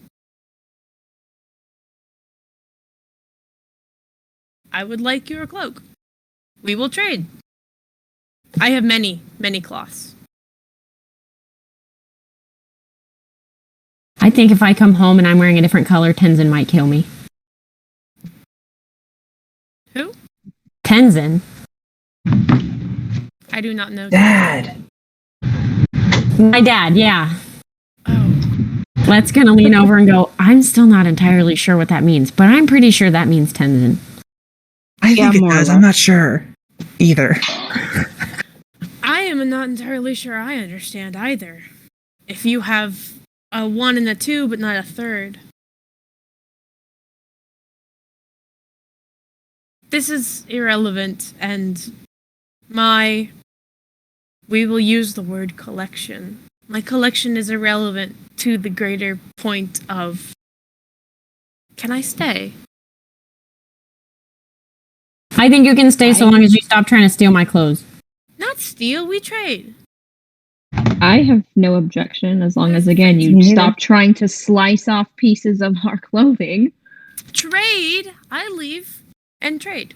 I would like your cloak. We will trade. I have many, many cloths. I think if I come home and I'm wearing a different color, Tenzin might kill me. Who? Tenzin? I do not know. Dad. My dad, yeah. Oh. Let's gonna lean over and go, I'm still not entirely sure what that means, but I'm pretty sure that means Tenzin. I Yeah, think it more or does. less. I'm not sure either. I am not entirely sure I understand either. If you have a 1 and a 2, but not a third. This is irrelevant, and we will use the word collection. My collection is irrelevant to the greater point of, can I stay? I think you can stay so long as you stop trying to steal my clothes. Not steal, we trade. I have no objection as long as, again, Me you neither. stop trying to slice off pieces of our clothing. Trade, I leave, and trade.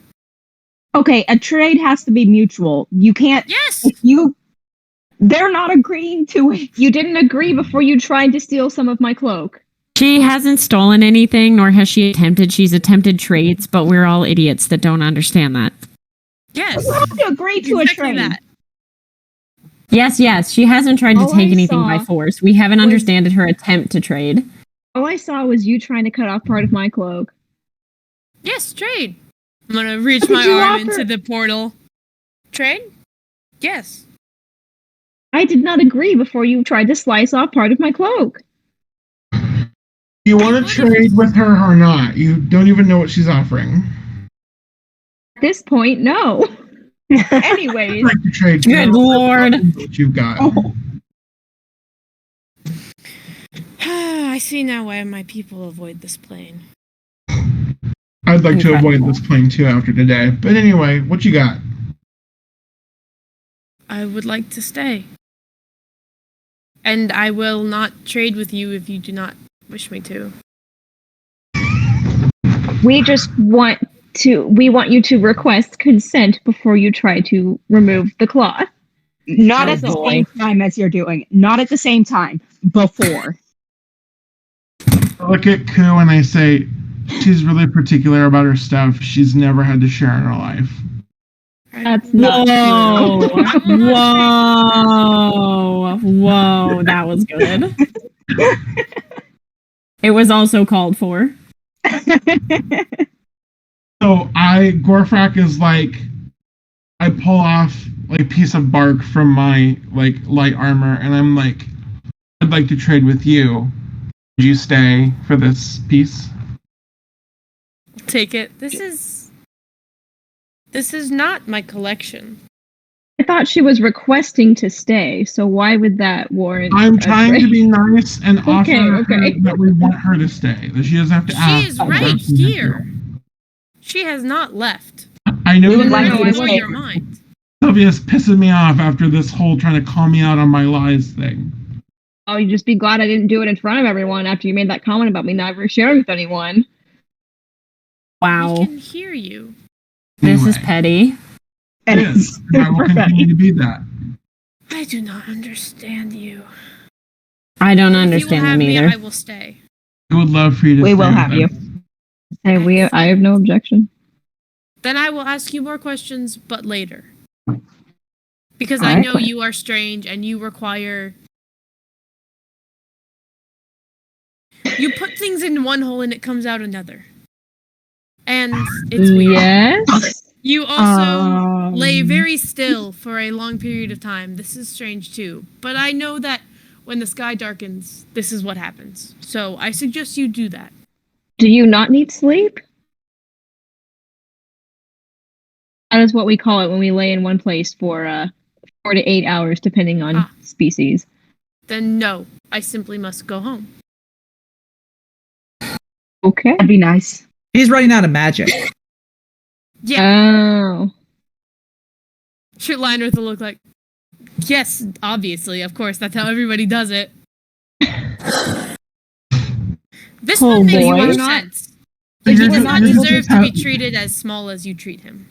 Okay, a trade has to be mutual. You can't. Yes! They're not agreeing to it. You didn't agree before you tried to steal some of my cloak. She hasn't stolen anything, nor has she attempted. She's attempted trades, but we're all idiots that don't understand that. Yes! You have to agree to a Exactly trade. that. Yes, she hasn't tried to All take I anything saw by force. We haven't was- understood her attempt to trade. All I saw was you trying to cut off part of my cloak. Yes, trade. I'm gonna reach What my did you arm offer? into the portal. Trade? Yes. I did not agree before you tried to slice off part of my cloak. You want to trade with her or not? You don't even know what she's offering. At this point, no. Anyways, I'd like to trade. Good lord. What you've got. I see now why my people avoid this plane. I'd like to Incredible. avoid this plane too after today. But anyway, what you got? I would like to stay. And I will not trade with you if you do not wish me to. we want you to request consent before you try to remove the cloth. Not Oh, at the boy. same time as you're doing. Not at the same time. Before. I look at Koo and I say, she's really particular about her stuff. She's never had to share in her life. That's not Whoa! true. Whoa! That was good. It was also called for. So Gorfrak is like, I pull off like a piece of bark from my like light armor, and I'm like, I'd like to trade with you. Would you stay for this piece? Take it. This is not my collection. I thought she was requesting to stay, so why would that warrant? I'm a trying to trade? be nice and offer her okay. that we want her to stay. That she doesn't have to ask. She is for right us to here. She has not left. I know We would you like No, you I to want stay. your mind. Sylvia's pissing me off after this whole trying to call me out on my lies thing. Oh, you just be glad I didn't do it in front of everyone after you made that comment about me never sharing with anyone. Wow. We can hear you. This is Anyway, petty. And yes, and I will continue to be that. I do not understand you. I don't If you will understand have them me, either. I will stay. I would love for you to We stay will with have us. you. Hey, I have no objection. Then I will ask you more questions, but later. Because I Alright. know you are strange and you require. You put things in one hole and it comes out another. And it's weird. Yes. You also Um, lay very still for a long period of time. This is strange too. But I know that when the sky darkens, this is what happens. So I suggest you do that. Do you not need sleep? That is what we call it when we lay in one place for 4 to 8 hours, depending on Ah. species. Then no, I simply must go home. Okay. That'd be nice. He's running out of magic. Yeah. Oh. Shitliner with a look like, yes, obviously, of course, that's how everybody does it. This Oh, one makes boy. more Not- sense. So He you're does just- not you're just deserve to ha- be treated as small as you treat him.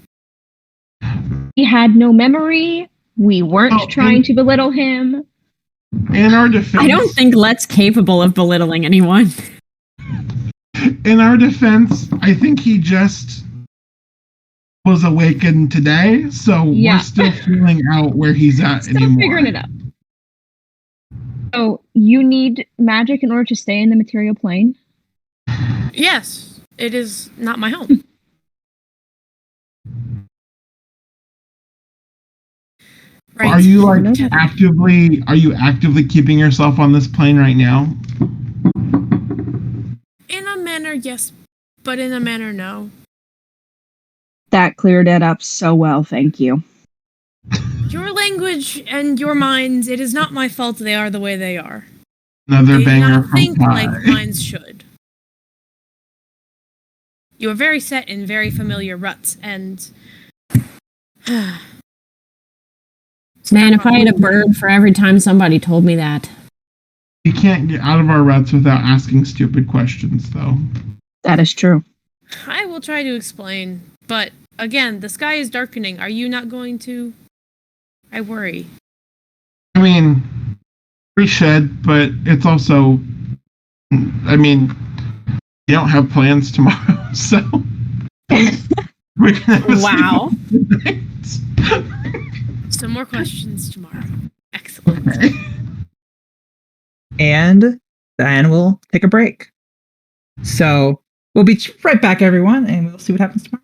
He had no memory. We weren't Oh, trying and- to belittle him. In our defense, I don't think Let's capable of belittling anyone. In our defense, I think he just was awakened today, so Yeah. we're still feeling out where he's at Still anymore. figuring it out. So you need magic in order to stay in the material plane? Yes, it is not my home. Right. Are you I know that. actively keeping yourself on this plane right now? In a manner, yes, but in a manner, no. That cleared it up so well, thank you. Your language and your minds, it is not my fault they are the way they are. Another They do banger not from think Kai. like minds should. You are very set in very familiar ruts, and Man, if I had a bird for every time somebody told me that. You can't get out of our ruts without asking stupid questions, though. That is true. I will try to explain. But again, the sky is darkening. Are you not going to? I worry. I mean, we should, but it's also, I mean, you don't have plans tomorrow, so we're gonna have a Wow. sleep tonight. Some more questions tomorrow. Excellent. Okay. And Diane will take a break. So we'll be right back, everyone, and we'll see what happens tomorrow.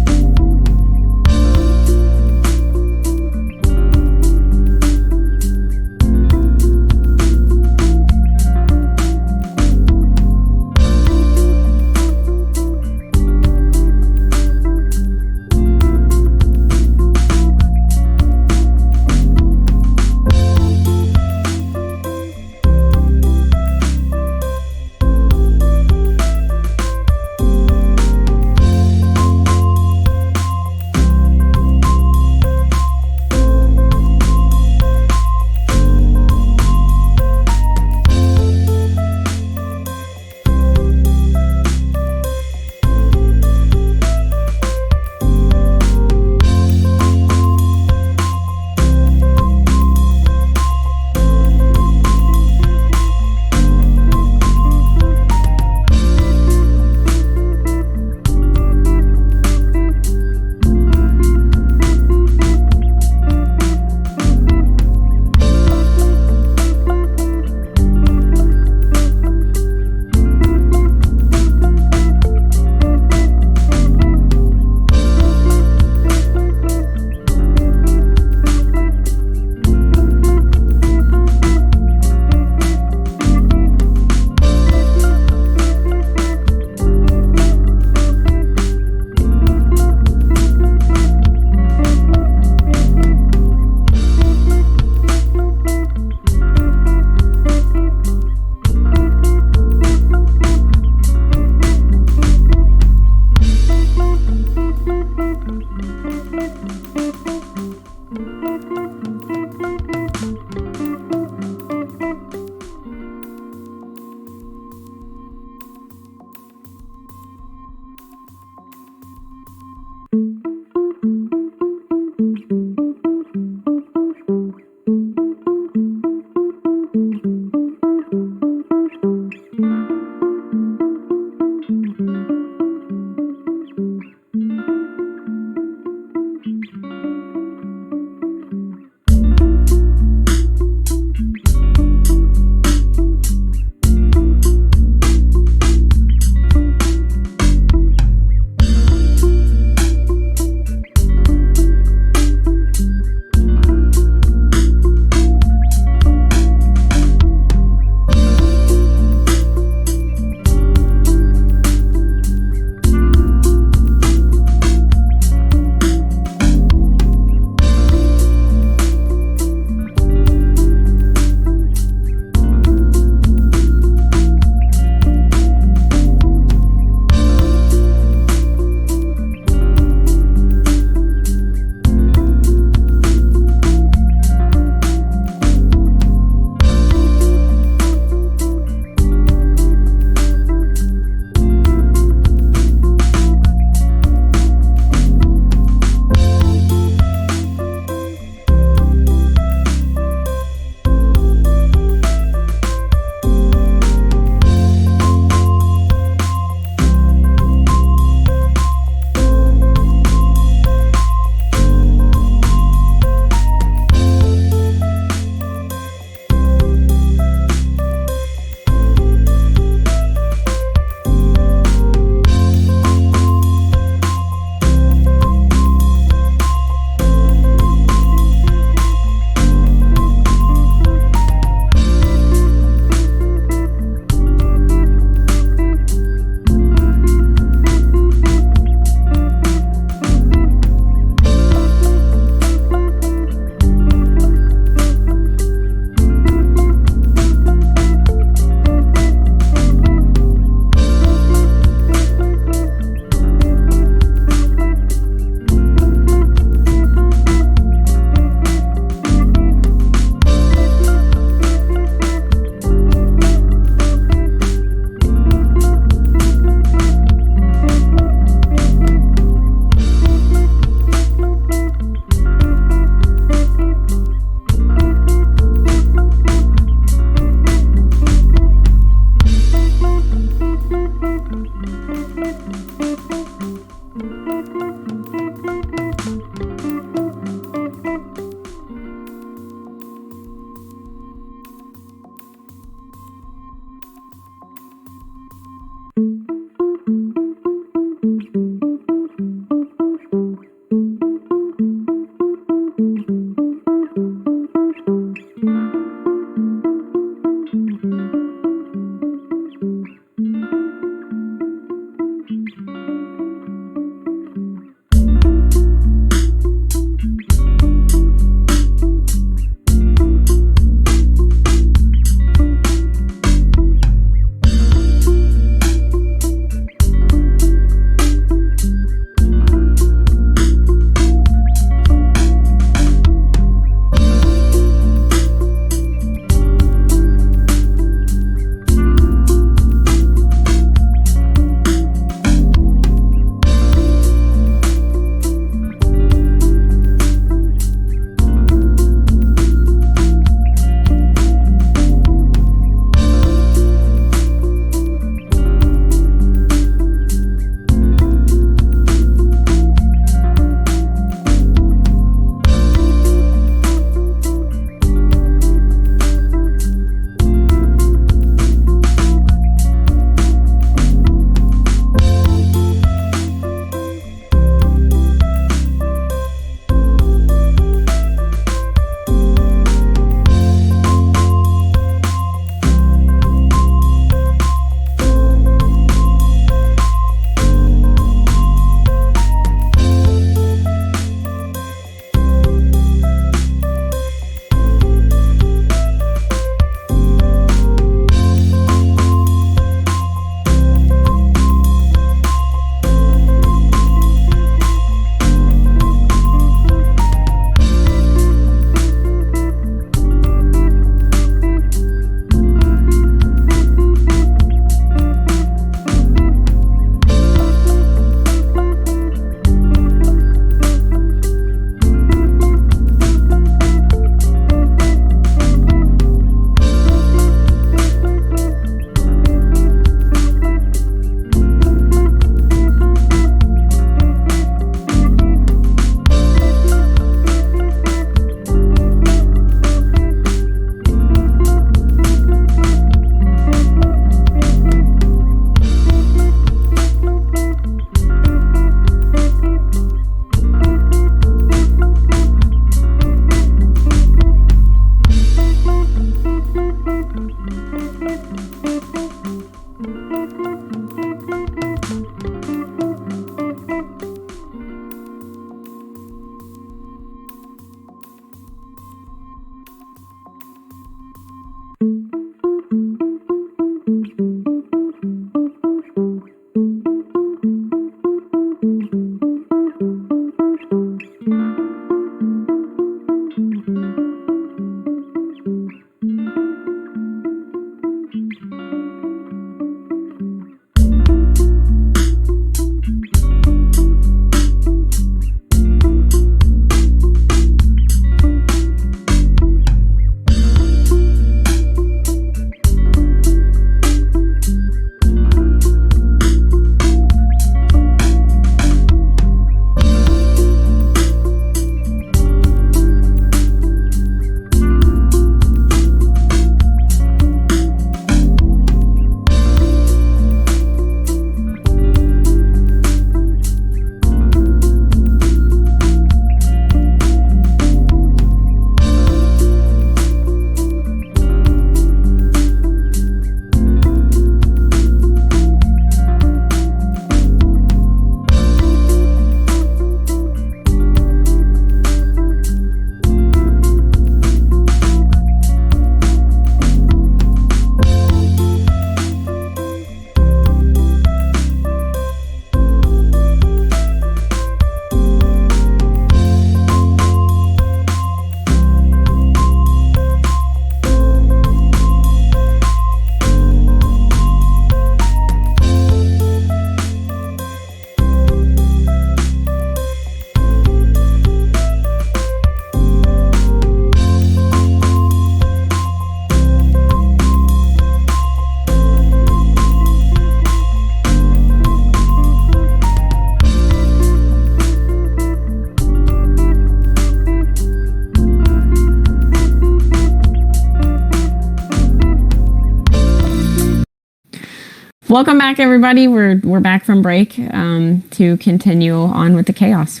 Welcome back, everybody. We're back from break to continue on with the chaos.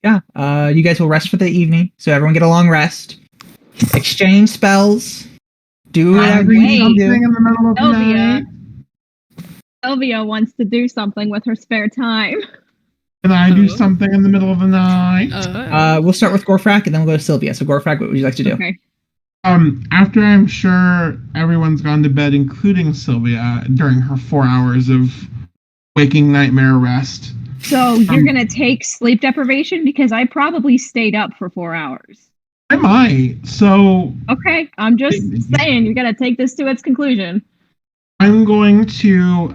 Yeah, you guys will rest for the evening, so everyone get a long rest. Exchange spells. Do whatever you need to do. In the middle of the night. Sylvia wants to do something with her spare time. Can I do something in the middle of the night? We'll start with Gorfrak and then we'll go to Sylvia. So Gorfrak, what would you like to do? Okay. After I'm sure everyone's gone to bed, including Sylvia, during her 4 hours of waking nightmare rest. So you're gonna take sleep deprivation because I probably stayed up for 4 hours. I might. So Okay, I'm just saying you gotta take this to its conclusion. I'm going to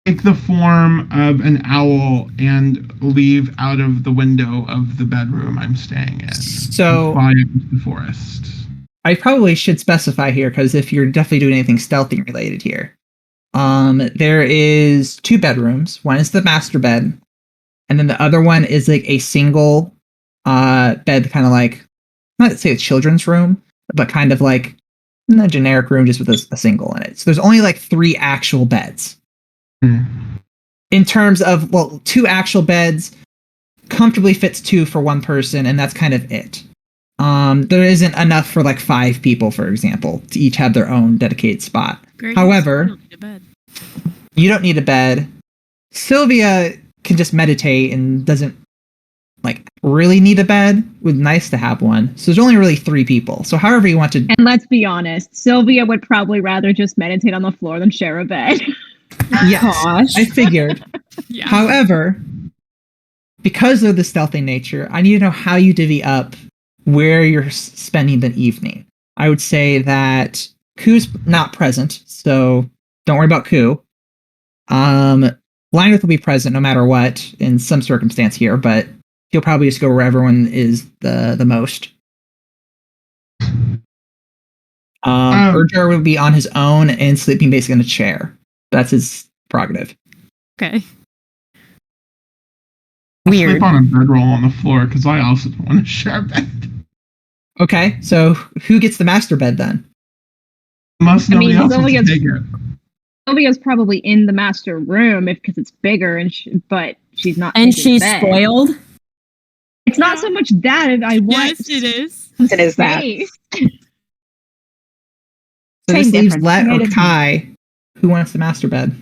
take the form of an owl and leave out of the window of the bedroom I'm staying in. So fly into the forest. I probably should specify here because if you're definitely doing anything stealthy related here, there is 2 bedrooms. One is the master bed, and then the other one is like a single bed, kind of like, not to say a children's room, but kind of like a generic room just with a single in it. So there's only like 3 actual beds. In terms of, 2 actual beds comfortably fits 2 for 1 person, and that's kind of it. There isn't enough for like 5 people, for example, to each have their own dedicated spot. Great. However, You don't need a bed. you don't need a bed. Sylvia can just meditate and doesn't like really need a bed. Would nice to have one. So there's only really 3 people. So however you want to. And let's be honest, Sylvia would probably rather just meditate on the floor than share a bed. Yes, I figured. Yeah. However, because of the stealthy nature, I need to know how you divvy up where you're spending the evening. I would say that Ku's not present, so don't worry about Ku. Lineth will be present no matter what in some circumstance here, but he'll probably just go where everyone is the most. Urjar will be on his own and sleeping basically in a chair. That's his prerogative. Okay. I'll Weird. sleep on a bedroll on the floor because I also don't want to share a bed. Okay, so who gets the master bed then? Unless I nobody mean, else wants to Sylvia's- take it. Sylvia's probably in the master room because it's bigger, but she's not. And taking she's the bed. spoiled. It's not so much that I want. Yes, it is. It is that. space. So this Same leaves difference. Let or Made it- Kai. Who wants the master bed?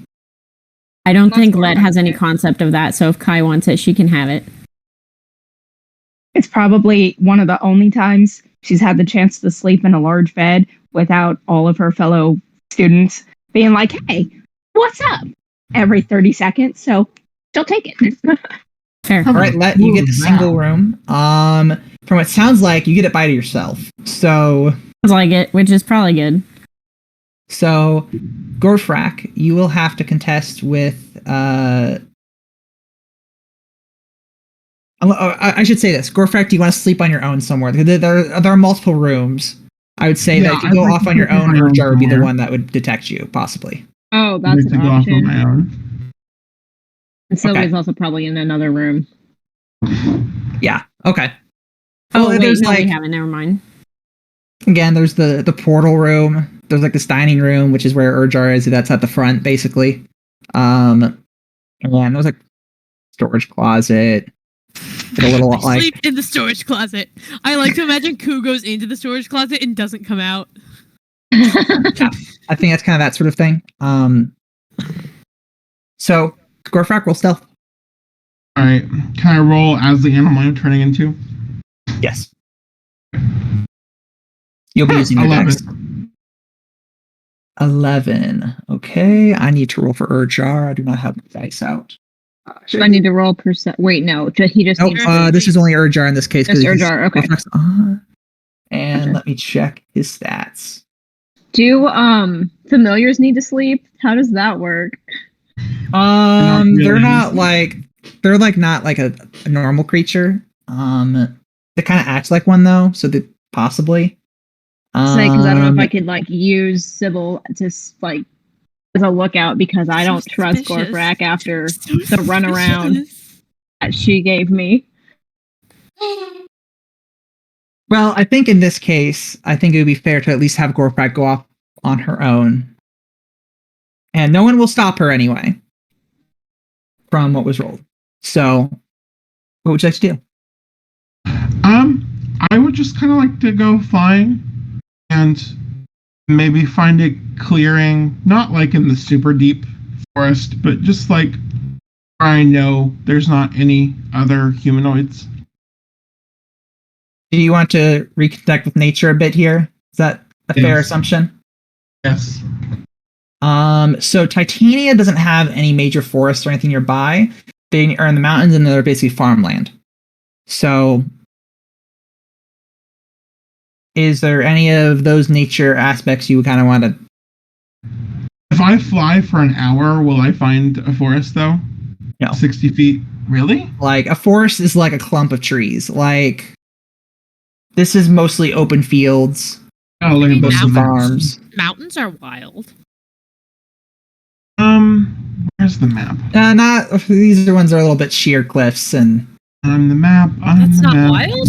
I don't That's think what Let I'm has any saying. concept of that, so if Kai wants it, she can have it. It's probably one of the only times she's had the chance to sleep in a large bed without all of her fellow students being like, hey, what's up? Every 30 seconds. So she'll take it. Fair. All right, Let, you get the Ooh, single wow. room. From what it sounds like, you get it by yourself. So Sounds like it, which is probably good. Gorfrak, you will have to contest with. I should say this. Gorfrak, do you want to sleep on your own somewhere? There are multiple rooms. I would say that if you I'd go like off to on your sleep on own, my own Urjar would be the somewhere. one that would detect you, possibly. Oh, I'd that's like to an go off on option. my own. And Sylvia's also probably in another room. Yeah. Okay. Oh, Well, wait, there's no, like we haven't. Never mind. again, there's the portal room. There's like this dining room, which is where Urjar is. That's at the front, basically. And then there's like storage closet. With a little I like sleep in the storage closet. I like to imagine Ku goes into the storage closet and doesn't come out. I think that's kind of that sort of thing. So Gorfrak, roll stealth. Alright. Can I roll as the animal I'm turning into? Yes. You'll be using your 11. dex. 11. Okay, I need to roll for Urjar. I do not have the dice out. I need to roll percent. Wait, no. He just Nope, needs this is only Urjar in this case. Just 'cause Urjar, okay. Gorfrak's on. And Gotcha. let me check his stats. Do familiars need to sleep? How does that work? They're really. not like they're like not like a normal creature. They kind of act like one though, so they possibly. Say because I don't know if I could like use Sybil to like as a lookout because I don't trust Suspicious. Gorfrak after So the runaround suspicious. that she gave me. Well, I think in this case, I think it would be fair to at least have Gorfrak go off on her own. And no one will stop her anyway from what was rolled. So, what would you like to do? I would just kind of like to go flying and maybe find a clearing, not like in the super deep forest, but just like where I know there's not any other humanoids. Do you want to reconnect with nature a bit here? Is that a fair Yes. assumption? Yes. So Titania doesn't have any major forests or anything nearby. They are in the mountains and they're basically farmland. So, is there any of those nature aspects you kind of want to? If I fly for an hour, will I find a forest though? No. 60 feet. Really? Like, a forest is like a clump of trees. Like, this is mostly open fields, Oh, look at Maybe those mostly mountains. farms. Mountains are wild. Where's the map? Not these are ones that are a little bit sheer cliffs, and I'm the map. I'm That's the not map. wild?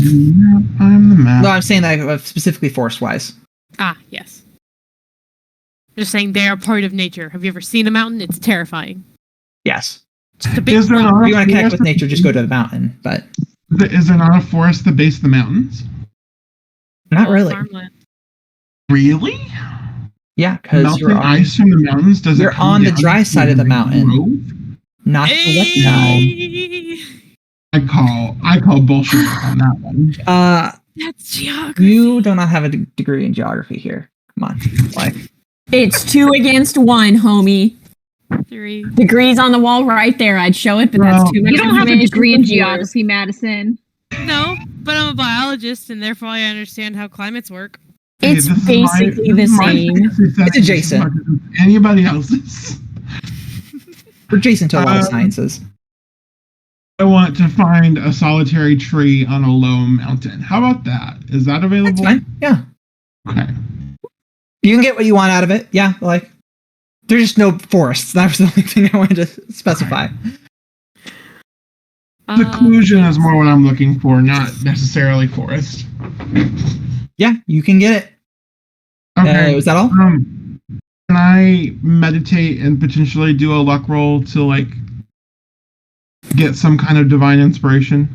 I'm the map. no, I'm saying that specifically forest-wise. Ah, yes. Just saying they are part of nature. Have you ever seen a mountain? It's terrifying. Yes. Just a big Is there rock. not If you want to connect forest with nature, just go to the mountain. But Is there not a forest at the base of the mountains? not All really. farmland. Really? Yeah, because you're Melting on, ice from the mountains doesn't. you're come on the down dry to side of the mountain. grove? not the wet side. I call bullshit on that one. That's geography. You do not have a degree in geography here. Come on, like It's 2 against 1, homie. 3. Degrees on the wall right there. I'd show it, but Well, that's too much. You don't have a information degree for in viewers. geography, Madison. No, but I'm a biologist, and therefore I understand how climates work. It's Hey, this is basically this the is my same. success It's adjacent. as much as anybody else's. we're adjacent to a lot of sciences. I want to find a solitary tree on a low mountain. How about that? Is that That's available? fine. Yeah, Okay. you can get what you want out of it. Yeah, like there's just no forests. That was the only thing I wanted to specify. Seclusion is more what I'm looking for, not necessarily forest. Yeah, you can get it. Okay. Was that all? Can I meditate and potentially do a luck roll to like get some kind of divine inspiration?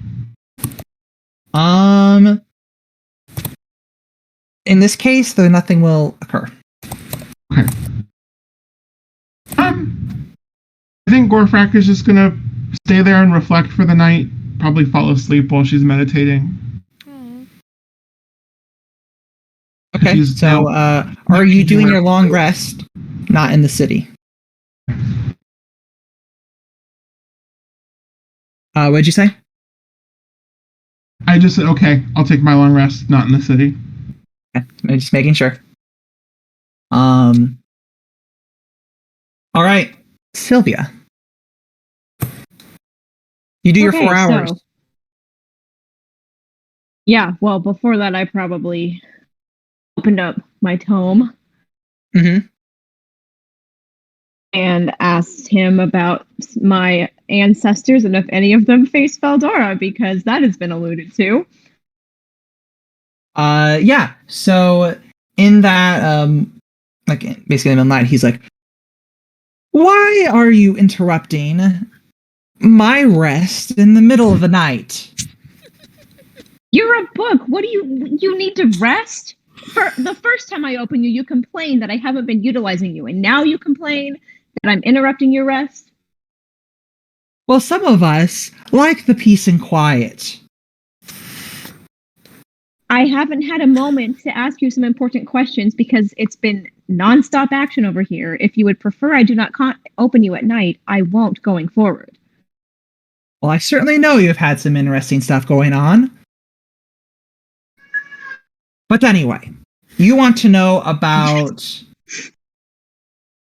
In this case, though, nothing will occur. Okay. I think Gorfrak is just gonna stay there and reflect for the night. Probably fall asleep while she's meditating. Okay, She's so now- are you doing your long rest not in the city? What'd you say? I just said, okay, I'll take my long rest, not in the city. Okay, I'm just making sure. All right, Sylvia. You do your Okay, 4 hours. so- Yeah, well, before that, I probably opened up my tome Mm-hmm. and asked him about my ancestors and if any of them face Feldara, because that has been alluded to. Yeah. So in that, like basically in the night, he's like, "Why are you interrupting my rest in the middle of the night?" You're a book. What do you need to rest? For the first time I open you, you complain that I haven't been utilizing you, and now you complain that I'm interrupting your rest. Well, some of us like the peace and quiet. I haven't had a moment to ask you some important questions because it's been nonstop action over here. If you would prefer I do not open you at night, I won't going forward. Well, I certainly know you've had some interesting stuff going on. But anyway, you want to know about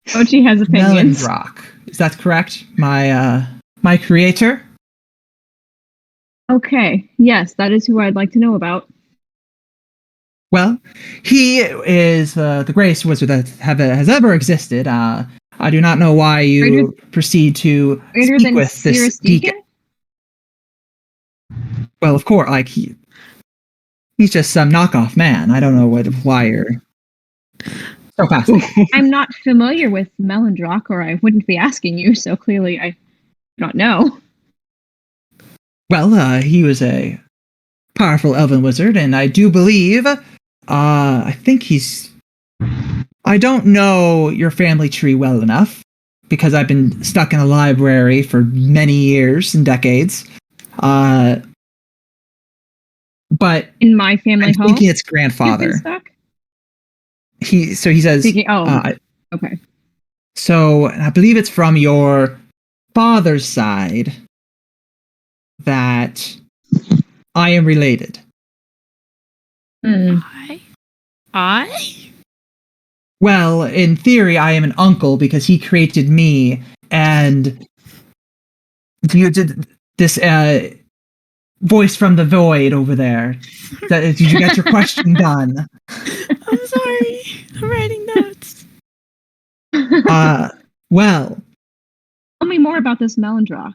Ochi has opinions. Melendrock. Is that correct? My creator? Okay, yes, that is who I'd like to know about. Well, he is the greatest wizard that has ever existed. I do not know why you proceed to Greater speak than with this Cirrus geek. Deacon? Well, of course, like he's just some knockoff man. I don't know why you're So fast. I'm not familiar with Melandrock, or I wouldn't be asking you, so clearly I do not know. Well, he was a powerful elven wizard, and I do believe, I think he's... I don't know your family tree well enough, because I've been stuck in a library for many years and decades. But In my family I'm home? thinking it's You've grandfather. been stuck? He says, Okay. so I believe it's from your father's side that I am related. Hmm. I? Well, in theory, I am an uncle because he created me, and you did this voice from the void over there. Did you get your question done? I'm sorry. I'm writing notes. Well, Tell me more about this Melandrock.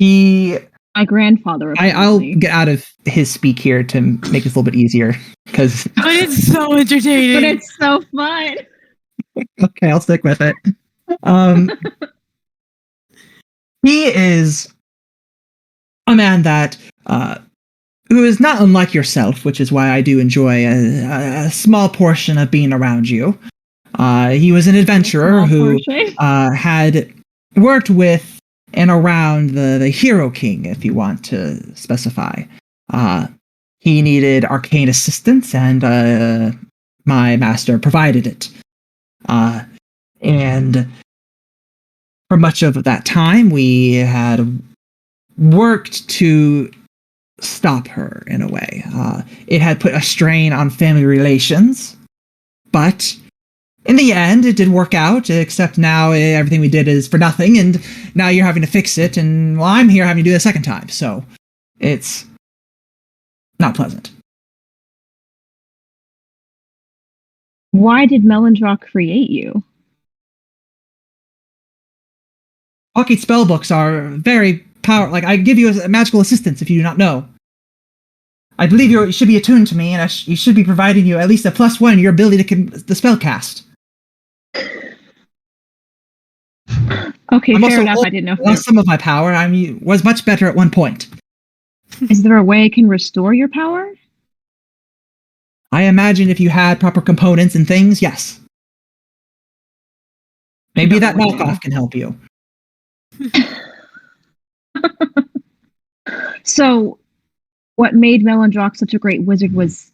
he... My grandfather, I'll apparently. get out of his speak here to make this a little bit easier, because... But it's so entertaining. But it's so fun. Okay, I'll stick with it. He is a man that who is not unlike yourself, which is why I do enjoy a small portion of being around you. He was an adventurer who had worked with and around the Hero King, if you want to specify. He needed arcane assistance, and my master provided it. And for much of that time, we had worked to stop her in a way. It had put a strain on family relations, but in the end, it did work out, except now everything we did is for nothing, and now you're having to fix it, and well, I'm here having to do it a second time, so it's not pleasant. Why did Melandrock create you? Pocket spellbooks are very powerful. Like, I give you a magical assistance if you do not know. I believe you should be attuned to me, and you should be providing you at least a +1 in your ability to the spell cast. Okay, fair enough. I didn't know. Lost some of my power. I was much better at one point. Is there a way I can restore your power? I imagine if you had proper components and things, yes. Maybe that knockoff can help you. So, what made Melandrock such a great wizard was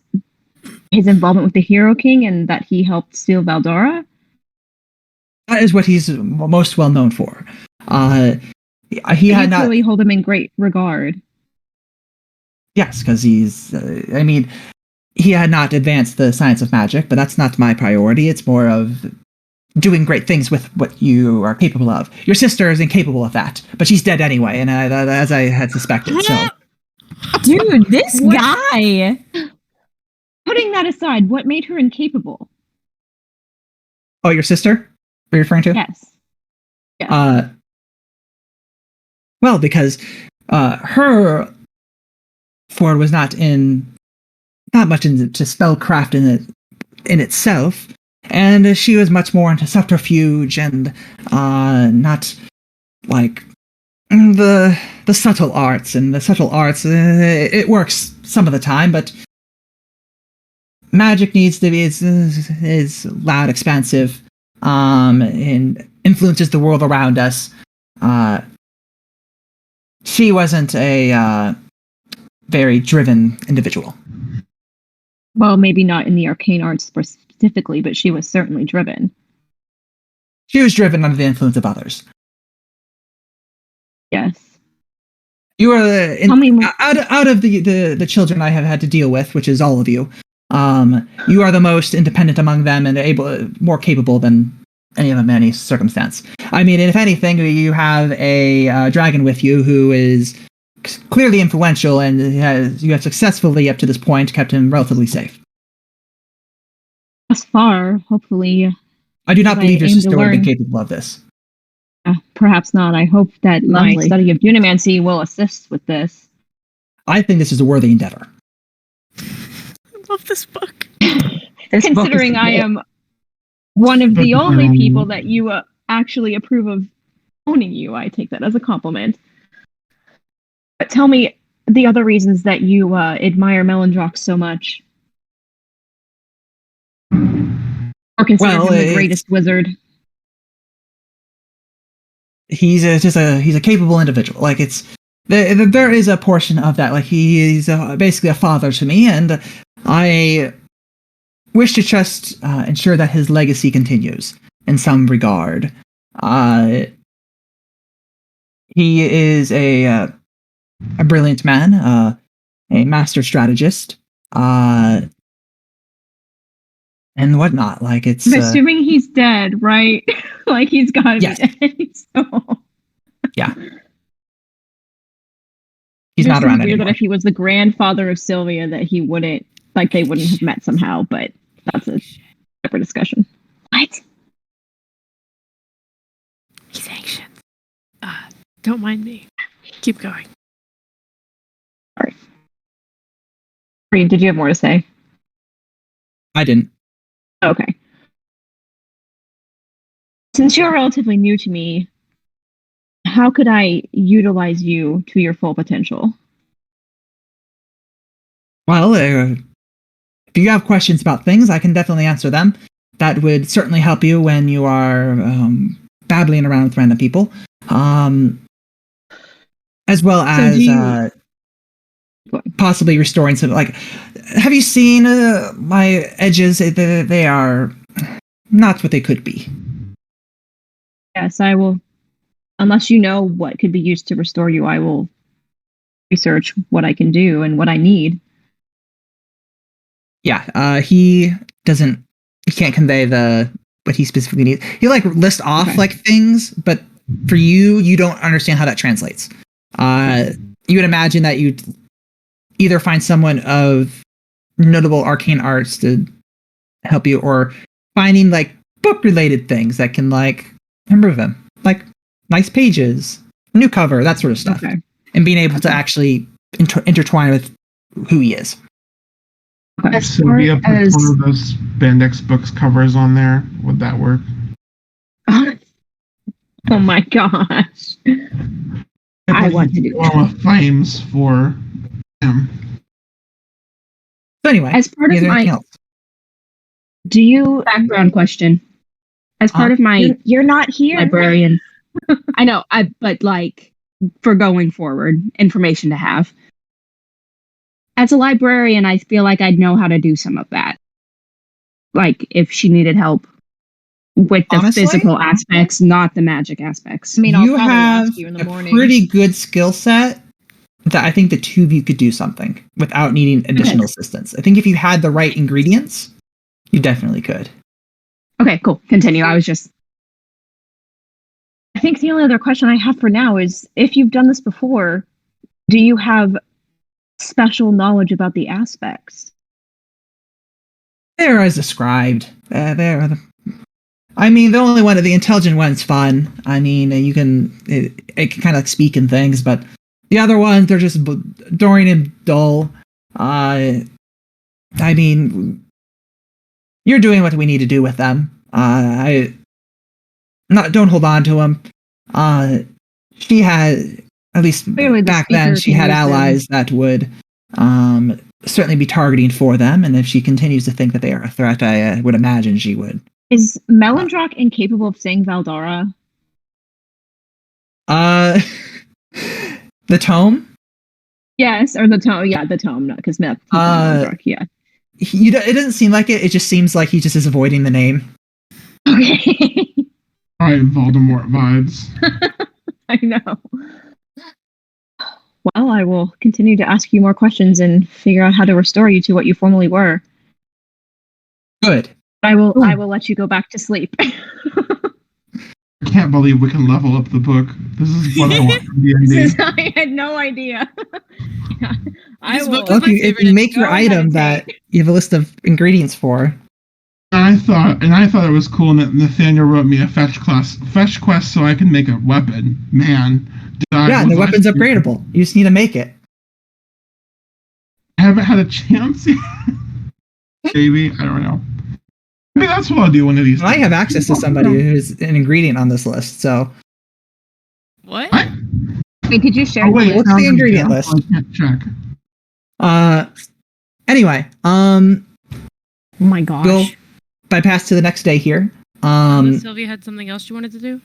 his involvement with the Hero King, and that he helped steal Valdora? That is what he's most well known for. He had not clearly hold him in great regard. Yes, because he's. He had not advanced the science of magic, but that's not my priority. It's more of doing great things with what you are capable of. Your sister is incapable of that, but she's dead anyway, and as I had suspected. So, dude, this guy. Putting that aside, what made her incapable? Oh, your sister? Are you referring to? Yes. Yes. Well, because her Ford was not much into spellcraft in itself, and she was much more into subterfuge and not like the subtle arts. And the subtle arts, it works some of the time, but magic needs to be is loud, expansive, and influences the world around us. She wasn't a very driven individual. Well, maybe not in the arcane arts specifically, but she was certainly driven. She was driven under the influence of others. Yes. You are out of the children I have had to deal with, which is all of you. You are the most independent among them and more capable than any of them in any circumstance. I mean, if anything, you have a dragon with you who is clearly influential, and you have successfully, up to this point, kept him relatively safe. Thus far, hopefully. I do not believe your sister would have been capable of this. Perhaps not. I hope that my study of Dunamancy will assist with this. I think this is a worthy endeavor. I love this book. This book is Considering I great. am one of the But, only people that you actually approve of owning you, I take that as a compliment. But tell me the other reasons that you admire Melondrox so much, or consider Well, him the greatest wizard. he's a capable individual. Like there is a portion of that. Like he is basically a father to me, and I wish to just ensure that his legacy continues in some regard. He is a brilliant man, a master strategist, and whatnot. Like it's I'm assuming he's dead, right? Like he's got to Yes. be dead. So. Yeah. He's It not seems around weird anymore. that if he was the grandfather of Sylvia, that he wouldn't, like, they wouldn't have met somehow. But that's a separate discussion. What? He's anxious. Don't mind me. Keep going. Reed, did you have more to say? I didn't. Okay. Since you're relatively new to me, how could I utilize you to your full potential? Well, if you have questions about things, I can definitely answer them. That would certainly help you when you are babbling around with random people. As well as possibly restoring some. Like, have you seen my edges? They are not what they could be. Yes, I will. Unless you know what could be used to restore you, I will research what I can do and what I need. Yeah, he doesn't. He can't convey what he specifically needs. He like list off Okay. like things, but for you, you don't understand how that translates. You would imagine that you'd either find someone of notable arcane arts to help you, or finding like book related things that can like improve them, like nice pages, new cover, that sort of stuff, Okay. and being able to actually intertwine with who he is. Okay. As Sylvia far put as one of those Spandex books covers on there. Would that work? Oh my gosh. I want to do that. Along with flames for him. So anyway, As part of is there anything my else? Do you background question, as part of my you're not here? librarian, I know, but like for going forward, information to have. As a librarian, I feel like I'd know how to do some of that. Like if she needed help with the Honestly? physical aspects, not the magic aspects. I mean, I'll You probably have ask you in the a morning. pretty good skill set that I think the two of you could do something without needing additional assistance. I think if you had the right ingredients, you definitely could. Okay, cool. Continue. I was just I think the only other question I have for now is if you've done this before, do you have special knowledge about the aspects? They're as described. I mean, the only one, the intelligent one's fun. I mean, it can kind of like speak in things, but the other ones, they're just boring and dull. I mean, you're doing what we need to do with them. Don't hold on to them. She had, at least Clearly the back then, speaker she can had use them. allies that would certainly be targeting for them, and if she continues to think that they are a threat, I would imagine she would. Is Melondrock incapable of saying Valdara? The tome? Yes, or the tome. Yeah, the tome. Not because Melondrock. Yeah. It doesn't seem like it. It just seems like he just is avoiding the name. Okay. Alright, Voldemort vibes. I know. Well, I will continue to ask you more questions and figure out how to restore you to what you formerly were. Good. I will Ooh. I will let you go back to sleep. I can't believe we can level up the book. This is what I want from D&D. I had no idea. Yeah, I This will. book Well, is my if favorite you and make your go item that meditate. you have a list of ingredients for. I thought it was cool that Nathaniel wrote me a fetch quest so I can make a weapon. Man, Yeah, and the weapon's upgradable. You just need to make it. I haven't had a chance yet. Maybe, I don't know. I mean, that's what I'll do one of these I days. have access to somebody who's an ingredient on this list, so What? What? Wait, did you share Oh, the wait, list? what's the sorry, ingredient Jeff, list? I can't check. Anyway, Oh my gosh. we'll bypass to the next day here. Sylvia had something else you wanted to do?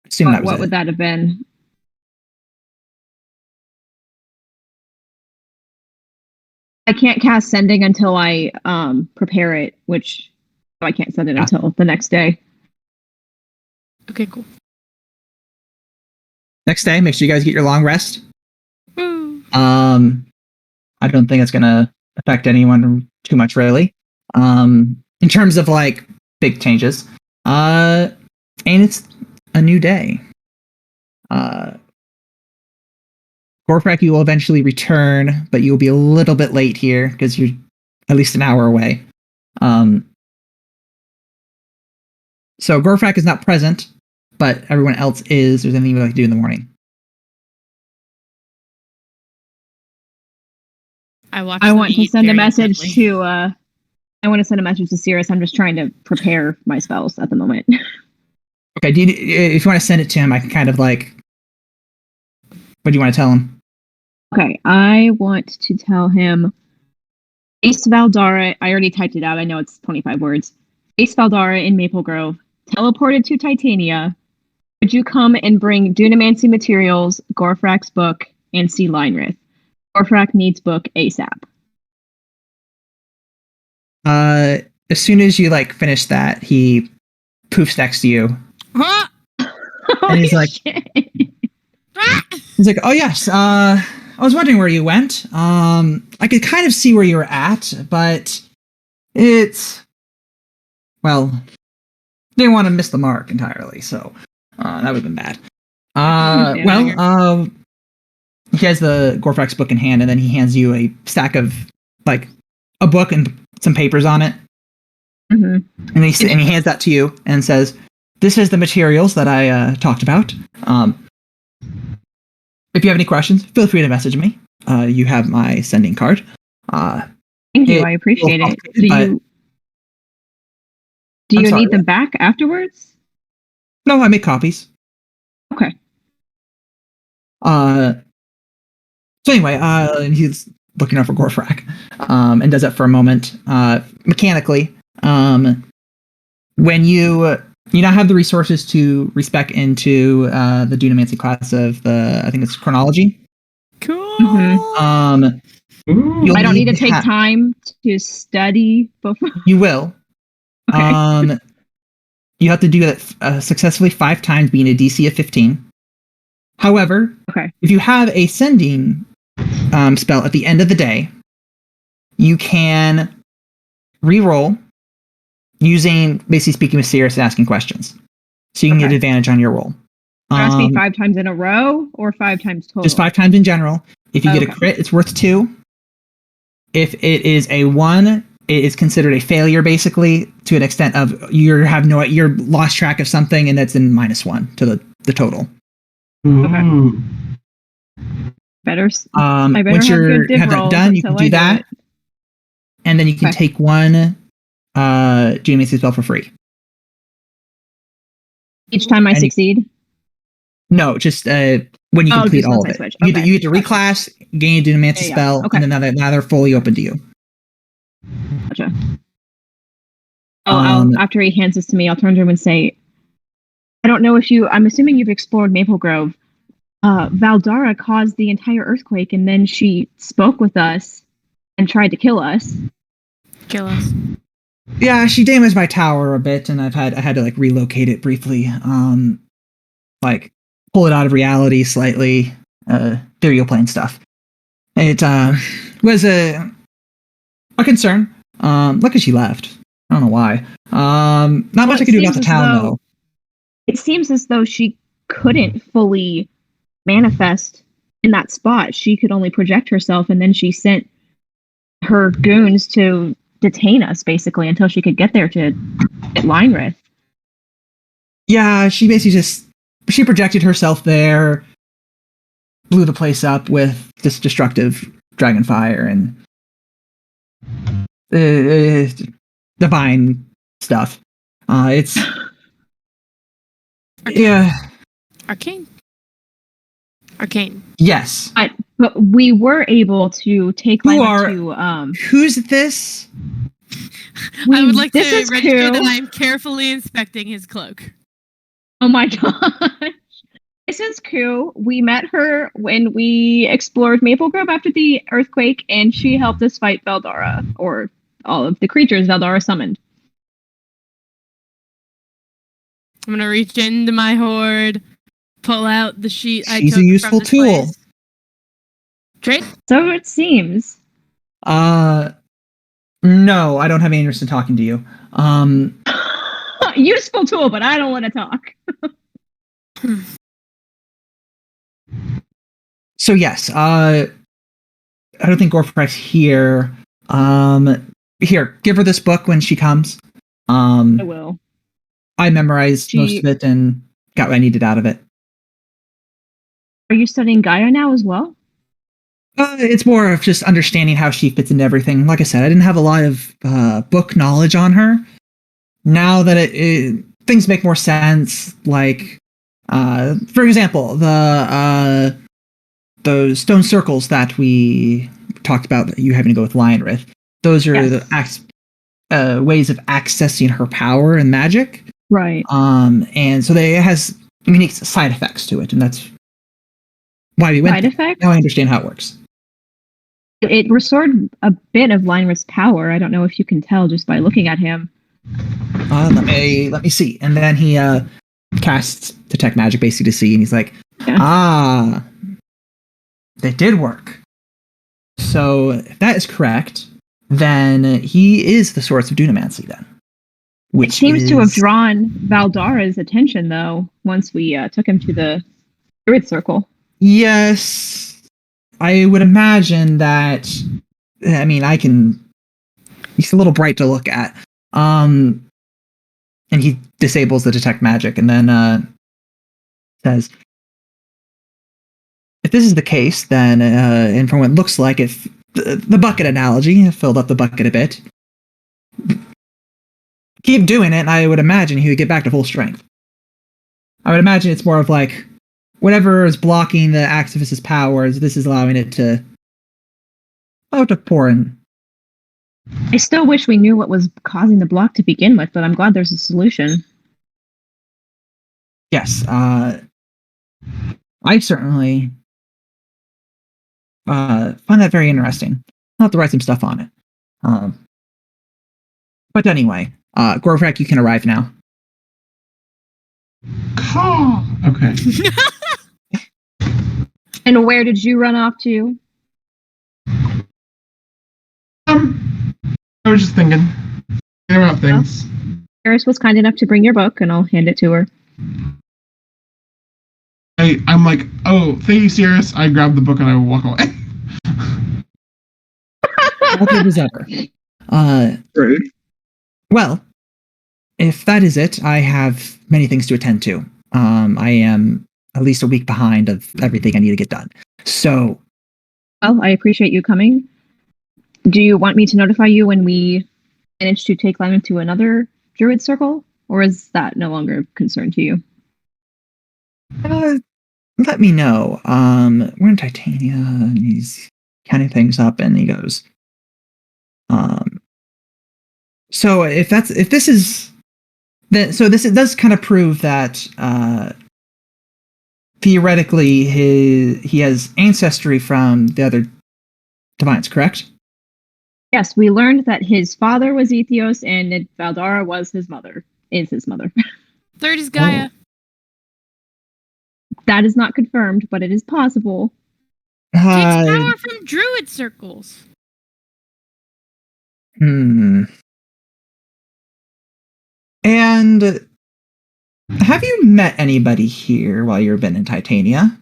Assume that was What it. would that have been? I can't cast sending until I prepare it, which I can't send it Yeah. until the next day. Okay, cool. Next day, make sure you guys get your long rest. Woo. I don't think it's gonna affect anyone too much, really. In terms of like big changes. And it's a new day. Gorfrak, you will eventually return, but you will be a little bit late here because you're at least an hour away. So Gorfrak is not present, but everyone else is. There's anything you'd like to do in the morning? I watched. I them want to eat send a very message intently. to I want to send a message to Cirrus. I'm just trying to prepare my spells at the moment. Okay, if you want to send it to him, I can kind of like. What do you want to tell him? Okay, I want to tell him Ace Valdara. I already typed it out. I know it's 25 words. Ace Valdara in Maple Grove teleported to Titania. Would you come and bring Dunamancy materials, Gorfrak's book, and see Linrith? Gorfrak needs book ASAP. As soon as you like finish that, he poofs next to you, Huh? and he's like, Shit. "Oh yes, I was wondering where you went. I could kind of see where you were at, but it's didn't want to miss the mark entirely, so that would have been bad. He has the Gorfrak's book in hand, and then he hands you a stack of like a book and some papers on it, Mm-hmm. and he hands that to you and says, "This is the materials that I talked about. If you have any questions, feel free to message me. You have my sending card." Thank you. I appreciate it. complicated, Do I'm you sorry, need them back afterwards? No, I make copies. Okay. So anyway, and he's looking over Gorfrak, and does that for a moment. Mechanically, when you now have the resources to respec into the Dunamancy class of I think it's chronology. Cool. Mhm. You'll I don't need to take ha- time to study before. You will. Okay. You have to do that successfully 5 times, being a DC of 15. However, Okay. if you have a sending spell at the end of the day, you can re-roll using basically speaking with Cirrus and asking questions, so you can get Okay. advantage on your roll. Ask me 5 times in a row or 5 times total? Just 5 times in general. If you get a Okay. crit, it's worth 2. If it is a 1, it is considered a failure, basically, to an extent of you're lost track of something, and that's in -1 to the total. Ooh. Better. I better Once have you good div have that rolls done, you can until I do that, it. and then you can Okay. take 1 Geomancy spell for free. Each time I succeed. No, just when you complete just all once of I it. switch. You Okay. get to reclass, gain a Dunamancy Yeah. spell, Okay. and then now they're fully open to you. Gotcha. I'll, after he hands this to me, I'll turn to him and say, I don't know if I'm assuming you've explored Maple Grove. Valdara caused the entire earthquake, and then she spoke with us and tried to kill us. Kill us. Yeah, she damaged my tower a bit, and I had to like relocate it briefly. Like pull it out of reality slightly. Ethereal plane stuff. It was a concern. Lucky she left. I don't know why. Not much I could do about the town though. It seems as though she couldn't fully manifest in that spot. She could only project herself, and then she sent her goons to detain us, basically, until she could get there to get Linrith. Yeah, she basically she projected herself there, blew the place up with this destructive dragon fire, and divine stuff. It's yeah, Arcane. Arcane. yes. But we were able to take Who Lila are- to Who's this? I would like to this is register Q. that I'm carefully inspecting his cloak. Oh my gosh. This is Q. We met her when we explored Maple Grove after the earthquake, and she helped us fight Valdara, or all of the creatures Valdara summoned. I'm gonna reach into my hoard, pull out the sheet I She's took a useful from this tool. place. Trade? So it seems. No, I don't have any interest in talking to you. Useful tool, but I don't want to talk. So yes, I don't think Gorfrek's here. Here, give her this book when she comes. I will. I memorized most of it and got what I needed out of it. Are you studying Gaia now as well? It's more of just understanding how she fits into everything. Like I said, I didn't have a lot of book knowledge on her. Now that things make more sense, like for example, those stone circles that we talked about that you having to go with Lionrith. Those are the ways of accessing her power and magic. Right. And so it has unique side effects to it, and that's why we went. Side effects? Now I understand how it works. It restored a bit of Lionrith's power. I don't know if you can tell just by looking at him. Let me see. And then he casts detect magic basically to see, and he's like, they did work. So if that is correct, then he is the source of Dunamancy then. Which seems to have drawn Valdara's attention, though, once we took him to the Druid Circle. Yes. I would imagine that. I mean, he's a little bright to look at. And he disables the detect magic and then says, if this is the case, then, and from what it looks like, if the bucket analogy filled up the bucket a bit, keep doing it, and I would imagine he would get back to full strength. I would imagine it's more of like, whatever is blocking the Activist's powers, this is allowing it to pour in. I still wish we knew what was causing the block to begin with, but I'm glad there's a solution. Yes, I certainly find that very interesting. I'll have to write some stuff on it. But anyway, Gorvrek, you can arrive now. Okay. And where did you run off to? I was just thinking about things. Eris was kind enough to bring your book, and I'll hand it to her. I'm like, oh, thank you, Sirius. I grab the book and I walk away. All good as ever. Rude. Well, if that is it, I have many things to attend to. I am at least a week behind of everything I need to get done. So, Well, I appreciate you coming. Do you want me to notify you when we manage to take Lyman to another Druid Circle? Or is that no longer a concern to you? let me know. We're in Titania, and he's counting things up, and he goes, so it does kind of prove that theoretically he has ancestry from the other divines, correct? Yes, we learned that his father was Ethios and that Valdara was his mother. Is his mother. Third is Gaia. That is not confirmed, but it is possible. Takes power from druid circles. And have you met anybody here while you've been in Titania?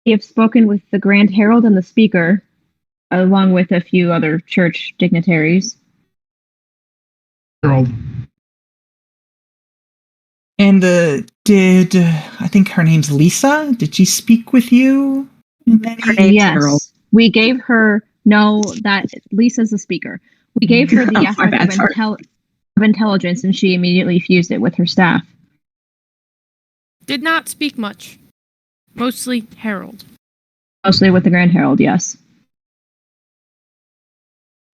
We have spoken with the Grand Herald and the Speaker, along with a few other church dignitaries. Herald. And did I think her name's Lisa? Did she speak with you? Yes, we gave her that Lisa's the Speaker. We gave her the Oh, my aspect bad, of, sorry. of intelligence, and she immediately fused it with her staff. Did not speak much. Mostly Herald. Mostly with the Grand Herald, yes.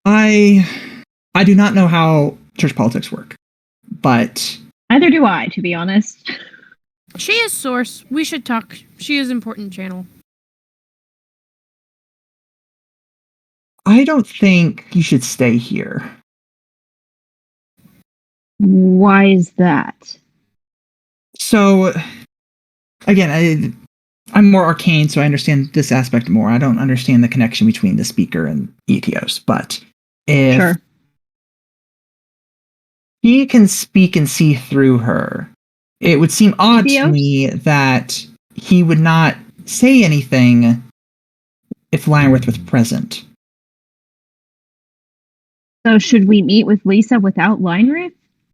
I do not know how church politics work, but Neither do I, to be honest. She is source. We should talk. She is important channel. I don't think you should stay here. Why is that? So, again, I'm more arcane, so I understand this aspect more. I don't understand the connection between the speaker and Etios, but if Sure. he can speak and see through her, it would seem odd to Etios? me that he would not say anything if Lionworth was present. So should we meet with Lisa without Leinrith?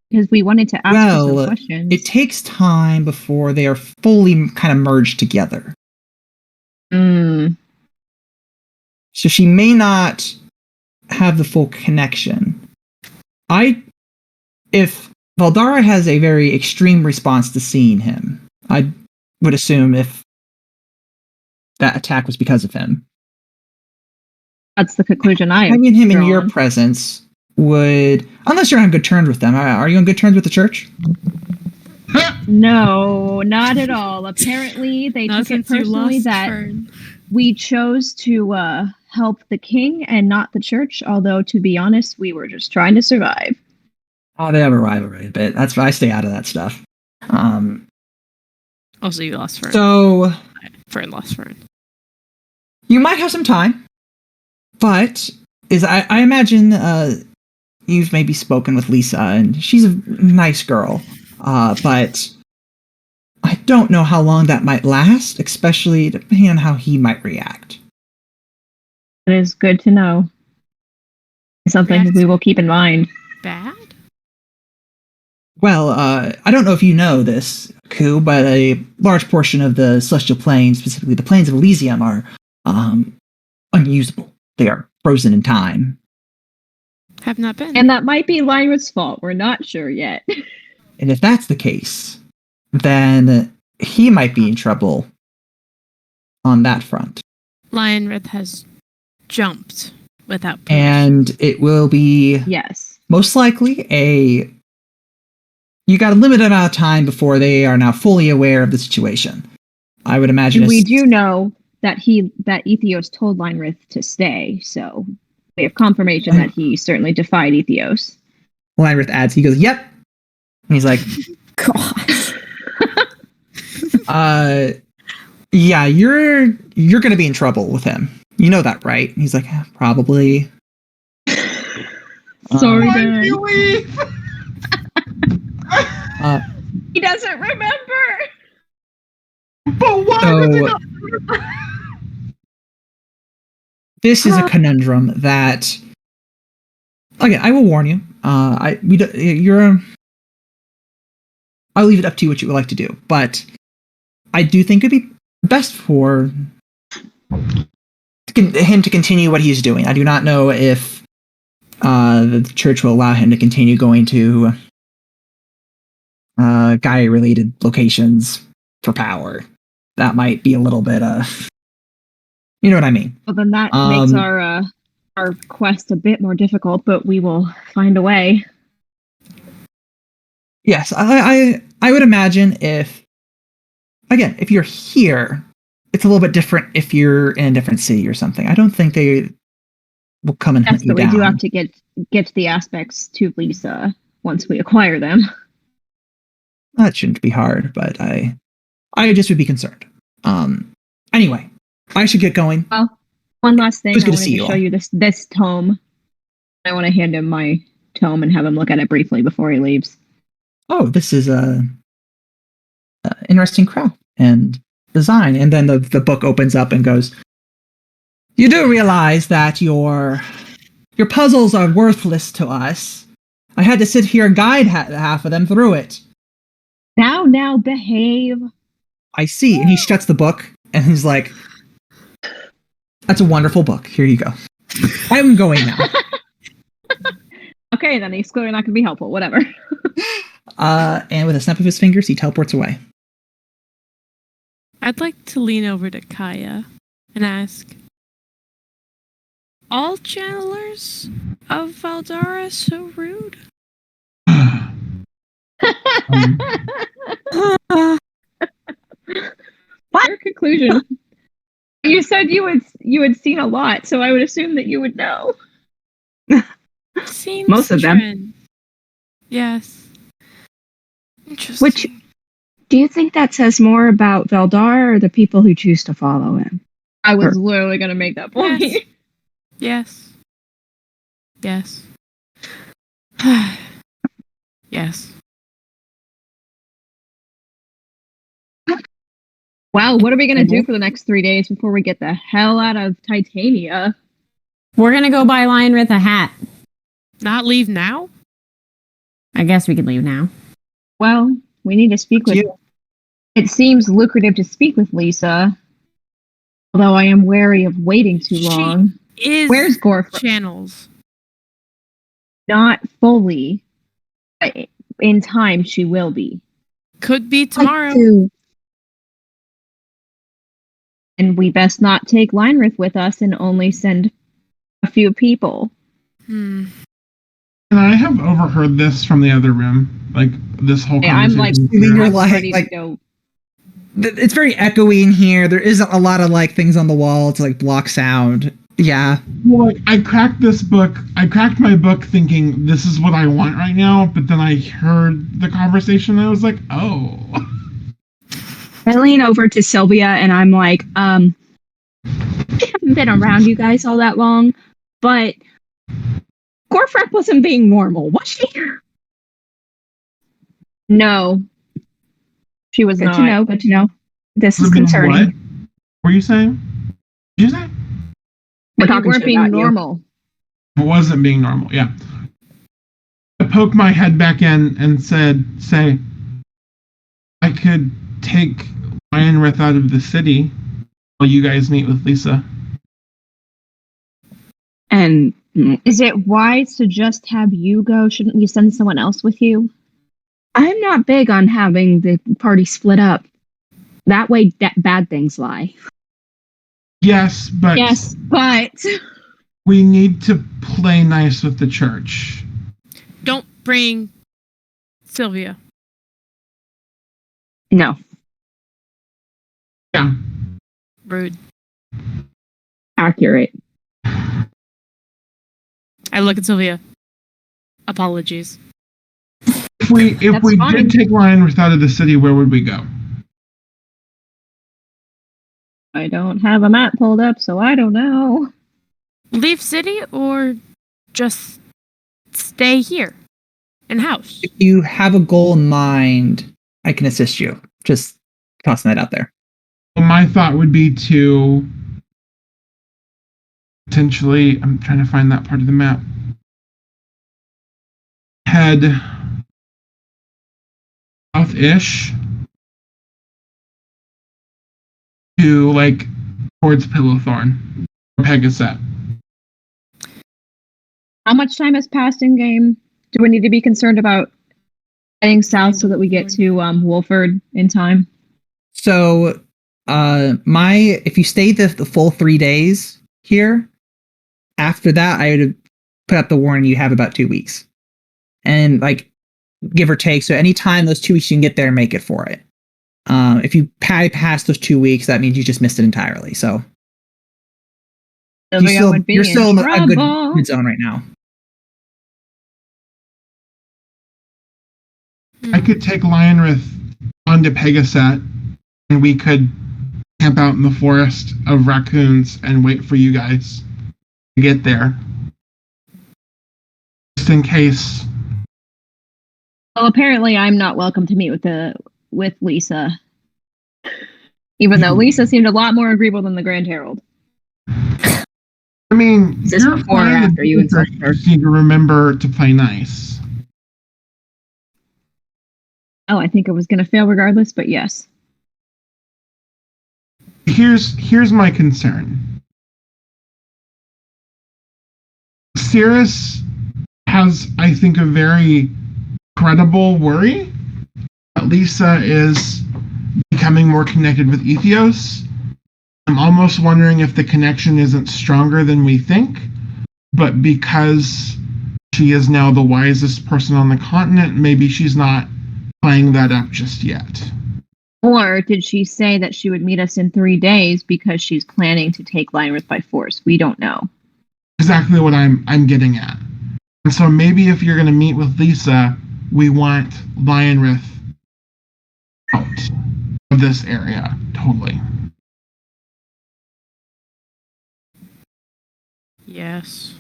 Because we wanted to ask her some Well, questions. it takes time before they are fully kind of merged together. Mm, So she may not have the full connection. If Valdara has a very extreme response to seeing him, I would assume if that attack was because of him. that's the conclusion I have Having him in your drawn. presence would, unless you're on good terms with them. Are you on good terms with the church? No, not at all. Apparently, they Not took it since you personally lost that Fern. we chose to help the king and not the church. Although, to be honest, we were just trying to survive. Oh, they have a rivalry a bit. That's why I stay out of that stuff. Also, you lost Fern. So Fern lost Fern. you might have some time, but I imagine you've maybe spoken with Lisa, and she's a nice girl, but I don't know how long that might last, especially depending on how he might react. It is good to know. Something React- we will keep in mind. Bad? Well, I don't know if you know this, Ku, but a large portion of the celestial planes, specifically the planes of Elysium, are unusable. They are frozen in time. Have not been. And that might be Leinrith's fault. We're not sure yet. And if that's the case, then he might be in trouble on that front. Lionrith has jumped without permission. And it will be Yes. most likely you got a limited amount of time before they are now fully aware of the situation. I would imagine And we do know that Ethios told Leinrith to stay, so we have confirmation that he certainly defied Ethios. Lionrith adds, he goes, "Yep." And he's like, yeah, you're gonna be in trouble with him. You know that, right? And he's like, probably. Sorry, Why Dad. did you leave? He doesn't remember. But why So- does he not? This is a conundrum that, again, I will warn you. I'll leave it up to you what you would like to do, but I do think it'd be best for him to continue what he's doing. I do not know if the church will allow him to continue going to Gaia-related locations for power. That might be a little bit you know what I mean. Well, then that makes our quest a bit more difficult, but we will find a way. Yes, I would imagine if you're here, it's a little bit different if you're in a different city or something. I don't think they will come and Yes, hunt you but we down. do have to get the aspects to Lisa once we acquire them. That shouldn't be hard, but I just would be concerned. Anyway, I should get going. One last thing, It was I good to wanted see to you show all. you this tome. I want to hand him my tome and have him look at it briefly before he leaves. Oh, this is a interesting craft and design. And then the book opens up and goes, "You do realize that your puzzles are worthless to us. I had to sit here and guide half of them through it." Now, behave. I see. And he shuts the book and he's like, "That's a wonderful book. Here you go. I'm going now." Okay, then he's clearly not going to be helpful. Whatever. And with a snap of his fingers, he teleports away. I'd like to lean over to Kaya and ask, all channelers of Valdara so rude? What? Your conclusion. You said you had seen a lot, so I would assume that you would know. Seems Most of them. trend. Yes. Interesting. Which do you think that says more about Veldar or the people who choose to follow him? I was literally going to make that point. Yes. Yes. Yes. Wow, what are we going to do for the next 3 days before we get the hell out of Titania? We're gonna go buy Lionrith a hat. Not leave now? I guess we could leave now. Well, we need to speak with... It seems lucrative to speak with Lisa, although I am wary of waiting too long. Where's Gorf? Channels. Not fully. But in time, she will be. Could be tomorrow. And we best not take Lionrith with us and only send a few people. And I have overheard this from the other room, like this whole I'm conversation. ready to go. It's very echoey in here. There isn't a lot of like things on the wall to like block sound. Yeah. Well, like, I cracked my book thinking this is what I want right now, but then I heard the conversation and I was like, oh. I lean over to Sylvia and I'm like, I haven't been around you guys all that long, but Gorfrak wasn't being normal, was she? No. She was not. Good to know. This is concerning. What were you saying? Did you say? But you weren't being normal. It wasn't being normal, yeah. I poked my head back in and say, I could take Lionrith out of the city while you guys meet with Lisa. And is it wise to just have you go? Shouldn't we send someone else with you? I'm not big on having the party split up. That way, bad things lie. Yes, but we need to play nice with the church. Don't bring Sylvia. No. Yeah. Rude. Accurate. I look at Sylvia. Apologies. If we did take Lionrith out of the city, where would we go? I don't have a map pulled up, so I don't know. Leave city or just stay here in house? If you have a goal in mind, I can assist you. Just tossing that out there. Well, my thought would be to potentially, I'm trying to find that part of the map, head south-ish to, like, towards Pillowthorn or Pegaset. How much time has passed in game? Do we need to be concerned about heading south so that we get to Wolford in time? So, if you stay the full 3 days here, after that, I would put up the warning you have about 2 weeks. And, like, give or take. So anytime those 2 weeks you can get there and make it for it. If you pass those 2 weeks, that means you just missed it entirely. So you're still in a good zone right now. I could take Lionrith onto Pegaset, and we could camp out in the forest of raccoons and wait for you guys to get there. Just in case. Well, apparently I'm not welcome to meet with Lisa. Even though Lisa seemed a lot more agreeable than the Grand Herald. I mean, is this before or after you insulted her? You need to remember to play nice. Oh, I think I was going to fail regardless, but yes. Here's my concern. Cirrus has, I think, a very credible worry that Lisa is becoming more connected with Ethios. I'm almost wondering if the connection isn't stronger than we think, but because she is now the wisest person on the continent, maybe she's not playing that up just yet. Or did she say that she would meet us in 3 days because she's planning to take Lionrith by force? We don't know. Exactly what I'm getting at. And so maybe if you're going to meet with Lisa, we want Lionrith out of this area. Totally. Yes.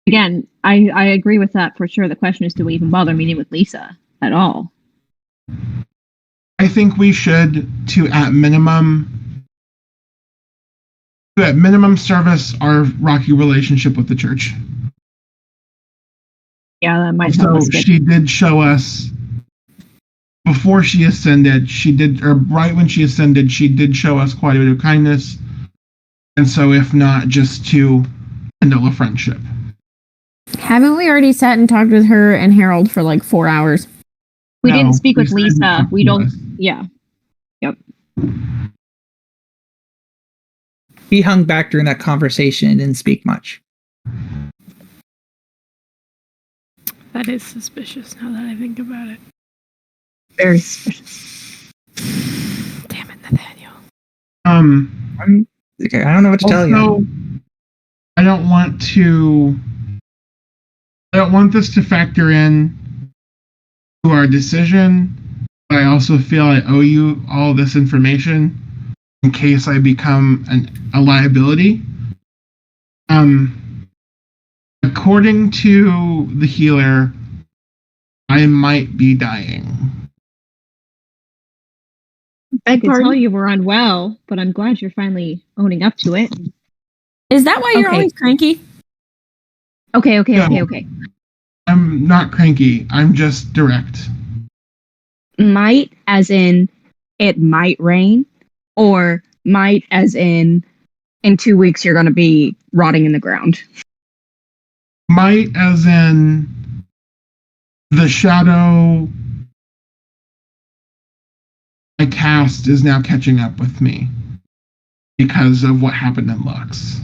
Again, I agree with that for sure. The question is, do we even bother meeting with Lisa at all? I think we should, at minimum service our rocky relationship with the church. Yeah, that might help us So get. she did show us before she ascended. Right when she ascended, she did show us quite a bit of kindness. And so, if not, just to kindle a friendship. Haven't we already sat and talked with her and Harold for like 4 hours? We No, didn't speak with Lisa didn't Lisa. talk We to don't. us. Yeah. Yep. He hung back during that conversation and didn't speak much. That is suspicious now that I think about it. Very suspicious. Damn it, Nathaniel. Okay, I don't know what to tell you. I don't want this to factor in to our decision, but I also feel I owe you all this information in case I become a liability. According to the healer, I might be dying. I could tell you were unwell, but I'm glad you're finally owning up to it. Is that why you're Okay. always cranky? Okay. No. I'm not cranky. I'm just direct. Might as in it might rain, or might as in 2 weeks you're going to be rotting in the ground. Might as in the shadow I cast is now catching up with me because of what happened in Lux.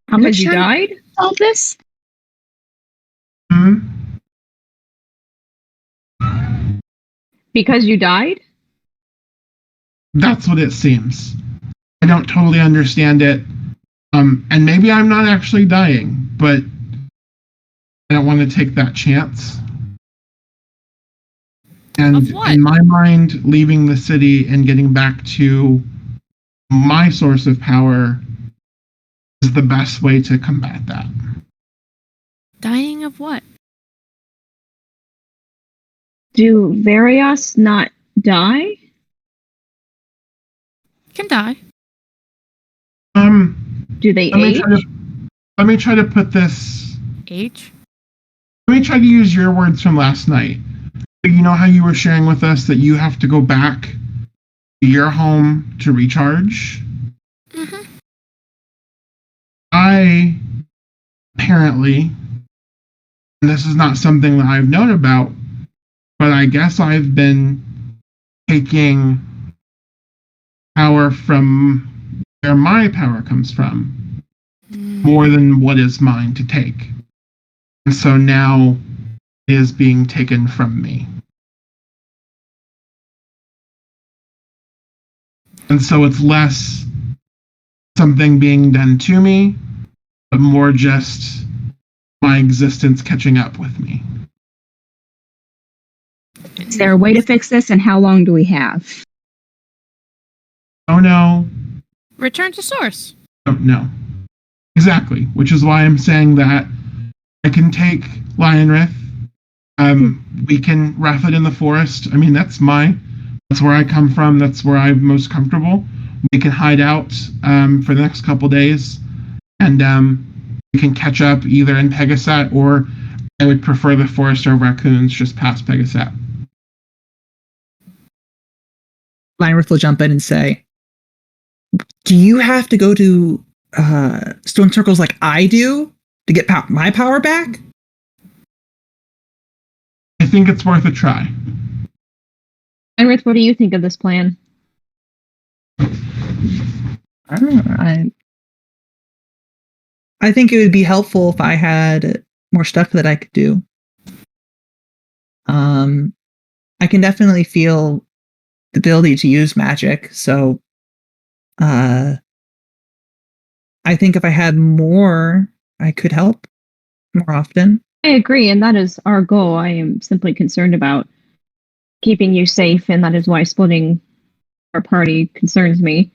How much you died? All this? Because you died? That's what it seems. I don't totally understand it. And maybe I'm not actually dying, but I don't want to take that chance. And Of what? in my mind, leaving the city and getting back to my source of power is the best way to combat that. Dying of what? Do Varios not die? Can die. Do they Let me age? try to put this. Age? Let me try to use your words from last night. You know how you were sharing with us that you have to go back to your home to recharge? Mm-hmm. I apparently, and this is not something that I've known about, but I guess I've been taking power from where my power comes from more than what is mine to take. And so now it is being taken from me. And so it's less something being done to me, but more just my existence catching up with me. Is there a way to fix this, and how long do we have? Oh no, Return to source. don't know. Exactly, which is why I'm saying that I can take Lionrith. We can rough it in the forest. I mean, that's where I come from. That's where I'm most comfortable. We can hide out for the next couple days, and we can catch up either in Pegasat, or I would prefer the Forest of Raccoons just past Pegasat. Lionrith will jump in and say, do you have to go to stone circles like I do to get my power back? I think it's worth a try. Enrith, what do you think of this plan? I don't know. I think it would be helpful if I had more stuff that I could do. I can definitely feel the ability to use magic, so I think if I had more, I could help more often. I agree, and that is our goal. I am simply concerned about keeping you safe, and that is why splitting our party concerns me.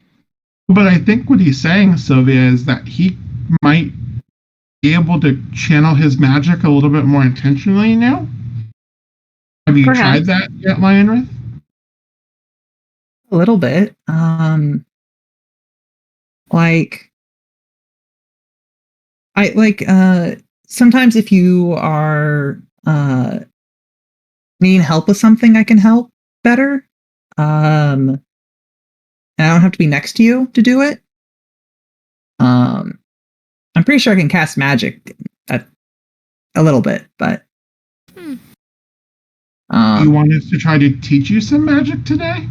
But I think what he's saying, Sylvia, is that he might be able to channel his magic a little bit more intentionally now. Have you tried that yet, Lionrith? A little bit. Sometimes if you are needing help with something, I can help better. And I don't have to be next to you to do it. I'm pretty sure I can cast magic a little bit, but you want us to try to teach you some magic today?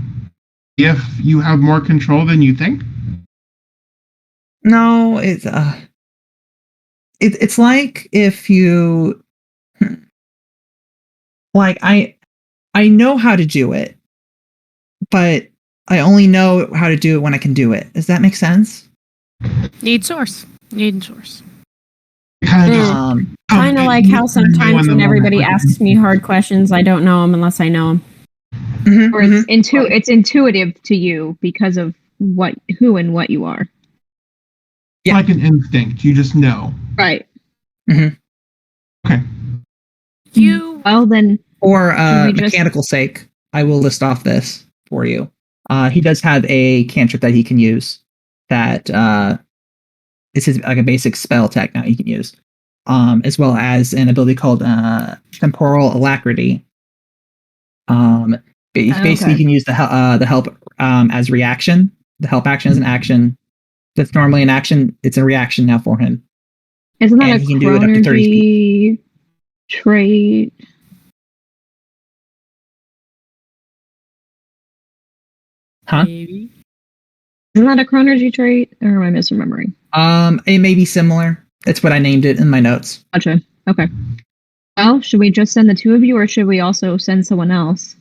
If you have more control than you think? No, it's like if you like I know how to do it, but I only know how to do it when I can do it. Does that make sense? Need source. Kind of like how sometimes when everybody asks me hard questions, I don't know them unless I know them. Or it's intuitive to you because of who and what you are. Yeah. Like an instinct, you just know. Right. Mm-hmm. Okay. Well then, for mechanical sake, I will list off this for you. He does have a cantrip that he can use that this is like a basic spell tech now he can use, as well as an ability called temporal alacrity. Basically, you can use the help as reaction. The help action is an action that's normally an action. It's a reaction now for him. Isn't that a chronergy trait? Huh? Maybe. Isn't that a chronergy trait, or am I misremembering? It may be similar. That's what I named it in my notes. Gotcha. Okay. Well, should we just send the two of you, or should we also send someone else?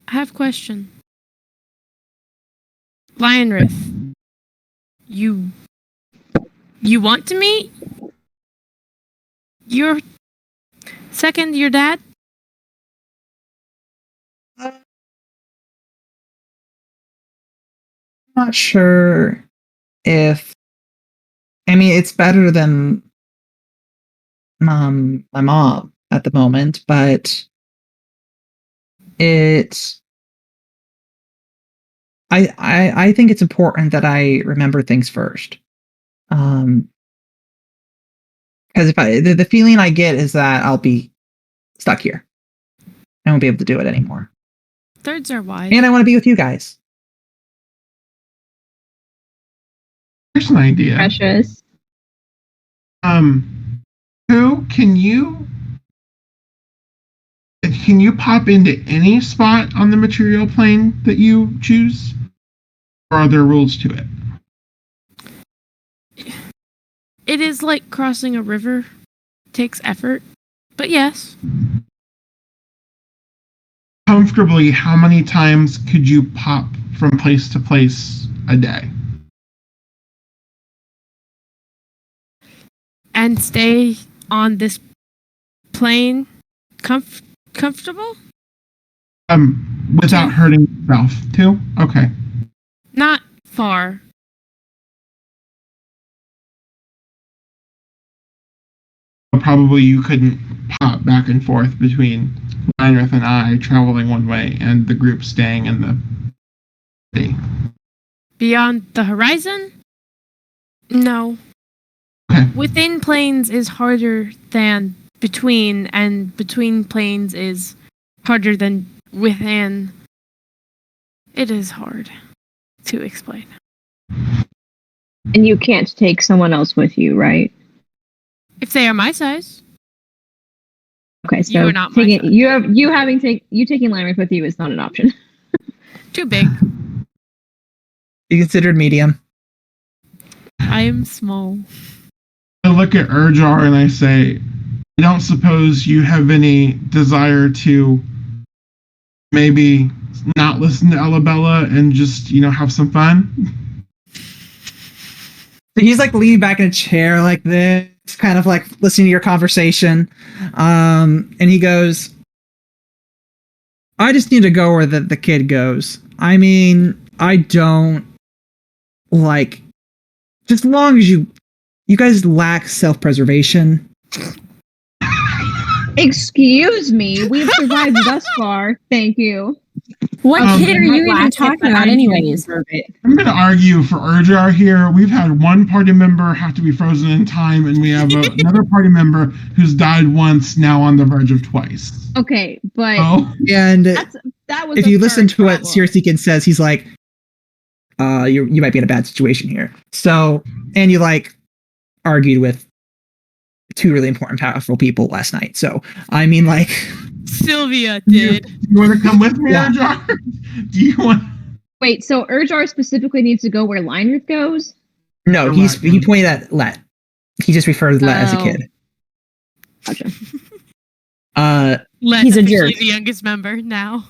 I have a question. Lionrith, you want to meet your dad? I'm not sure if. I mean, it's better than my mom at the moment, but it's. I think it's important that I remember things first. Because if the feeling I get is that I'll be stuck here. I won't be able to do it anymore. Thirds are wise. And I want to be with you guys. Here's an idea. Precious. Who can you pop into any spot on the material plane that you choose? Or are there rules to it? It is like crossing a river. It takes effort. But yes. Comfortably, how many times could you pop from place to place a day? And stay on this plane comfortable? Without hurting yourself, too? Okay. Not far. Probably you couldn't pop back and forth between Lionrith and I traveling one way and the group staying in the city. Beyond the horizon? No. Okay. Within planes is harder than between, and between planes is harder than within. It is hard to explain. And you can't take someone else with you, right? If they are my size. Okay, so You are not my taking size. you taking Lambert with you is not an option. Too big. You considered medium. I am small. I look at Urjar and I say, I don't suppose you have any desire to maybe not listen to Elabella and just, have some fun? So he's like leaning back in a chair like this, kind of like listening to your conversation. And he goes, I just need to go where the kid goes. I mean, I don't like, just as long as you guys lack self-preservation. Excuse me, we've survived thus far. Thank you. What kid are you Black even kid, talking but about I anyways? deserve it. I'm going to argue for Urjar here. We've had one party member have to be frozen in time, and we have another party member who's died once, now on the verge of twice. Okay, but Oh, And that was if a you listen first to what problem. Sirseekin says, he's like, you might be in a bad situation here. So, and you like argued with two really important, powerful people last night. So, I mean, like, Sylvia do you did. want to come with me, Yeah. Urjar? Do you want? Wait, so Urjar specifically needs to go where Leinrith goes? no, he pointed at Let. He just referred to Let as a Oh. kid. Gotcha. Let He's a officially jerk. the youngest member now.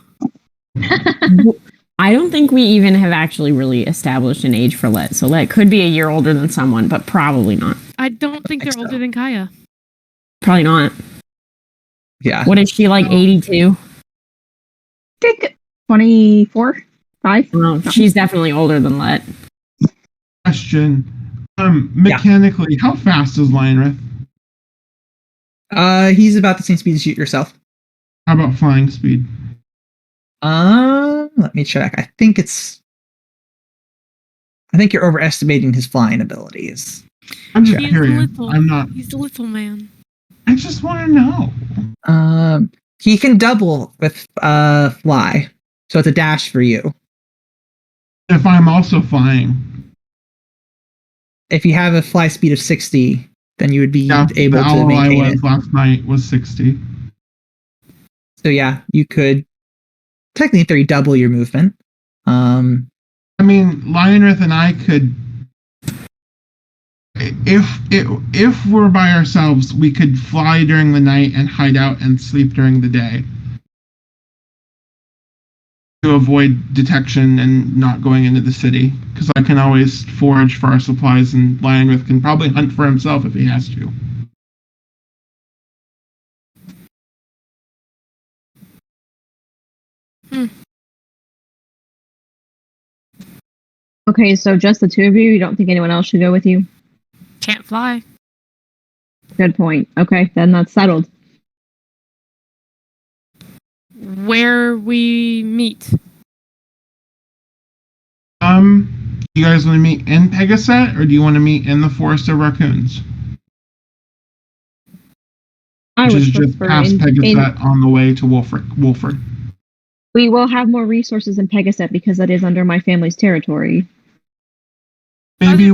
I don't think we even have actually really established an age for Let. So Let could be a year older than someone, but probably not. I don't think they're so. older than Kaya. Probably not. Yeah. What is she, like 82? I think 24, 5. Well, she's definitely older than Let. Question. Mechanically, how fast is Lionrith? He's about the same speed as you yourself. How about flying speed? Let me check. I think you're overestimating his flying abilities. I'm just He's curious. little. I'm not. He's a little man. I just want to know. He can double with fly, so it's a dash for you. If I'm also flying. If you have a fly speed of 60, then you would be Yeah, able the to owl I maintain was it. last night was 60. So yeah, you could technically in theory double your movement. I mean, Lionrith and I could. If we're by ourselves, we could fly during the night and hide out and sleep during the day to avoid detection and not going into the city. Because I can always forage for our supplies, and Lionrith can probably hunt for himself if he has to. Okay, so just the two of you? You don't think anyone else should go with you? Can't fly. Good point. Okay, then that's settled. Where we meet. You guys want to meet in Pegaset, or do you want to meet in the Forest of Raccoons? I Which would is just prefer past in, Pegaset on the way to Wolford. we will have more resources in Pegaset because that is under my family's territory. Maybe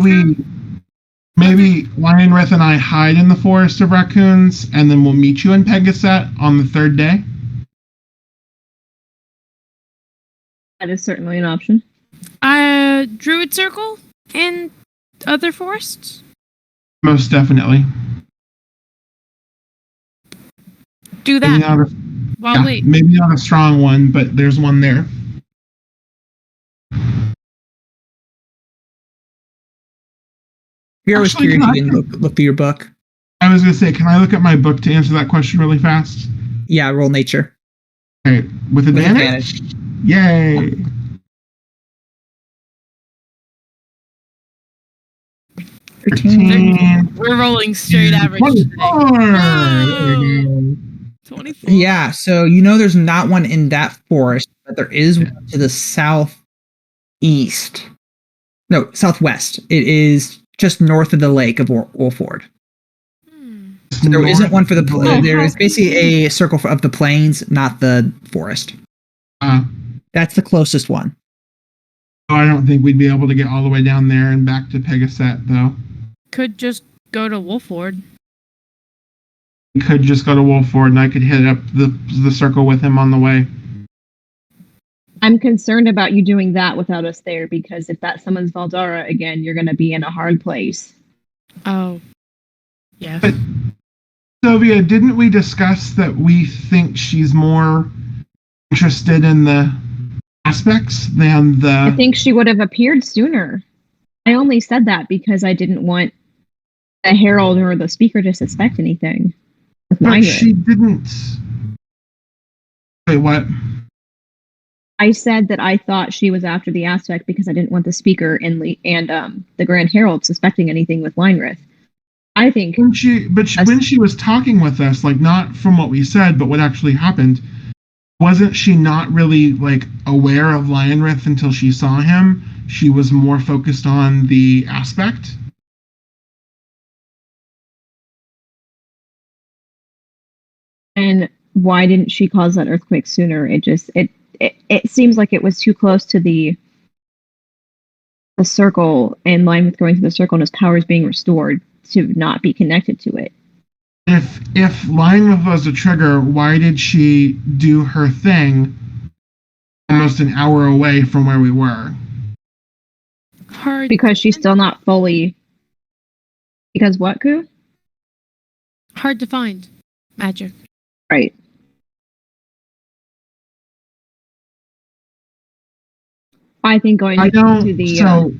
Lionrith and I hide in the Forest of Raccoons, and then we'll meet you in Pegaset on the third day. That is certainly an option. Druid Circle and other forests? Most definitely. Do Maybe that. not While wait. maybe not a strong one, but there's one there. Here I was Actually, curious can you didn't look through your book. I was going to say, can I look at my book to answer that question really fast? Yeah, roll nature. Okay, with advantage? Yay! We're rolling straight average today. 24! There we go. 24. Yeah, so there's not one in that forest, but there is one to the southeast. No, southwest. It is just north of the lake of Wolford. So there isn't one for the there is basically a circle of the plains, not the forest. That's the closest one. Oh, I don't think we'd be able to get all the way down there and back to Pegaset, though. Could just go to Wolford. We could just go to Wolford, and I could hit up the circle with him on the way. I'm concerned about you doing that without us there, because if that summons Valdara again, you're going to be in a hard place. Oh. Yeah. But, Sylvia, didn't we discuss that we think she's more interested in the aspects than the... I think she would have appeared sooner. I only said that because I didn't want the herald or the speaker to suspect anything. But she didn't... Wait, what? I said that I thought she was after the aspect because I didn't want the speaker and the Grand Herald suspecting anything with Leinrith. I think when she was talking with us, like, not from what we said, but what actually happened, wasn't she not really, like, aware of Lionrith until she saw him? She was more focused on the aspect? And why didn't she cause that earthquake sooner? It seems like it was too close to the circle, and Lionrith going through the circle and his powers being restored to not be connected to it. If Lionrith was a trigger, why did she do her thing almost an hour away from where we were? Hard. Because she's still not fully... Because what, Ku? Hard to find. Magic. Right. I think going to the... So,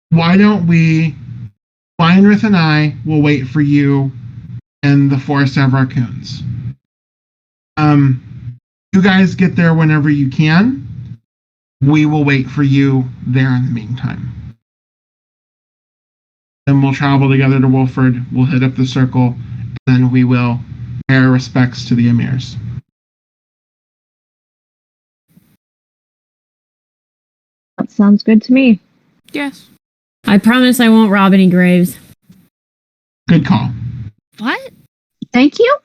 why don't we... Lionrith and I will wait for you in the Forest of Raccoons. You guys get there whenever you can. We will wait for you there in the meantime. Then we'll travel together to Wolford. We'll hit up the circle, and then we will pay our respects to the emirs. That sounds good to me. Yes. I promise I won't rob any graves. Good call. What? Thank you.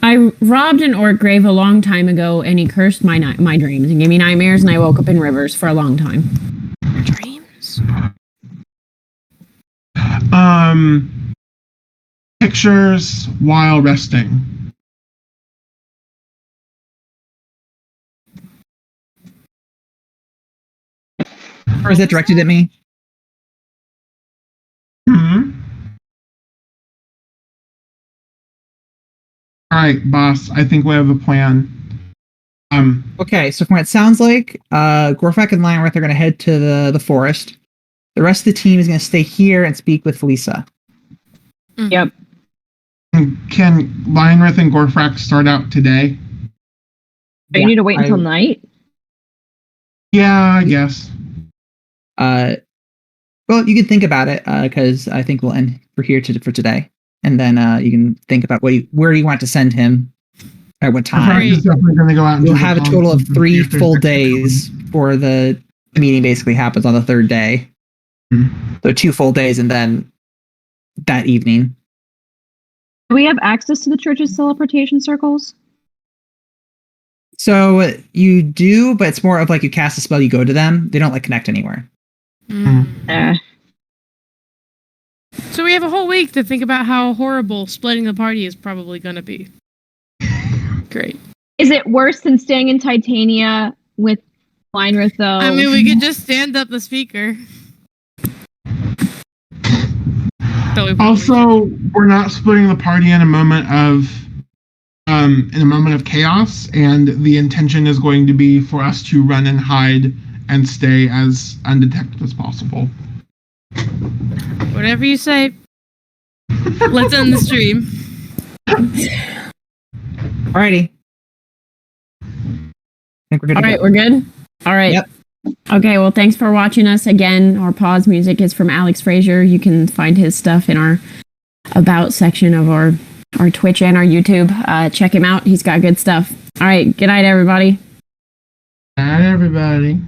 I robbed an orc grave a long time ago, and he cursed my dreams and gave me nightmares, and I woke up in rivers for a long time. Dreams? Pictures while resting. Or is that directed at me? All right, boss. I think we have a plan. Okay, so from what it sounds like, Gorfak and Lionrith are going to head to the forest. The rest of the team is going to stay here and speak with Felisa. Yep. Can Lionrith and Gorfrak start out today? But you need to wait until night? Yeah, I guess. Well, you can think about it, because I think we'll end for today. And then you can think about where you want to send him at what time. He's definitely going to go out and We'll have a total of 3 full days before the meeting basically happens on the 3rd day. Mm-hmm. So 2 full days, and then that evening. Do we have access to the church's teleportation circles? So you do, but it's more of like you cast a spell, you go to them. They don't like connect anywhere. So we have a whole week to think about how horrible splitting the party is probably going to be. Great. Is it worse than staying in Titania with Lionrith, though? I mean, we could just stand up the speaker. Also, we're not splitting the party in a moment of chaos, and the intention is going to be for us to run and hide and stay as undetected as possible. Whatever you say. Let's end the stream. Alrighty. I think we're good. All right, we're good? All right. Yep. Okay, well, thanks for watching us again. Our pause music is from Alex Frazier. You can find his stuff in our About section of our Twitch and our YouTube. Check him out. He's got good stuff. All right, good night, everybody. Good night, everybody.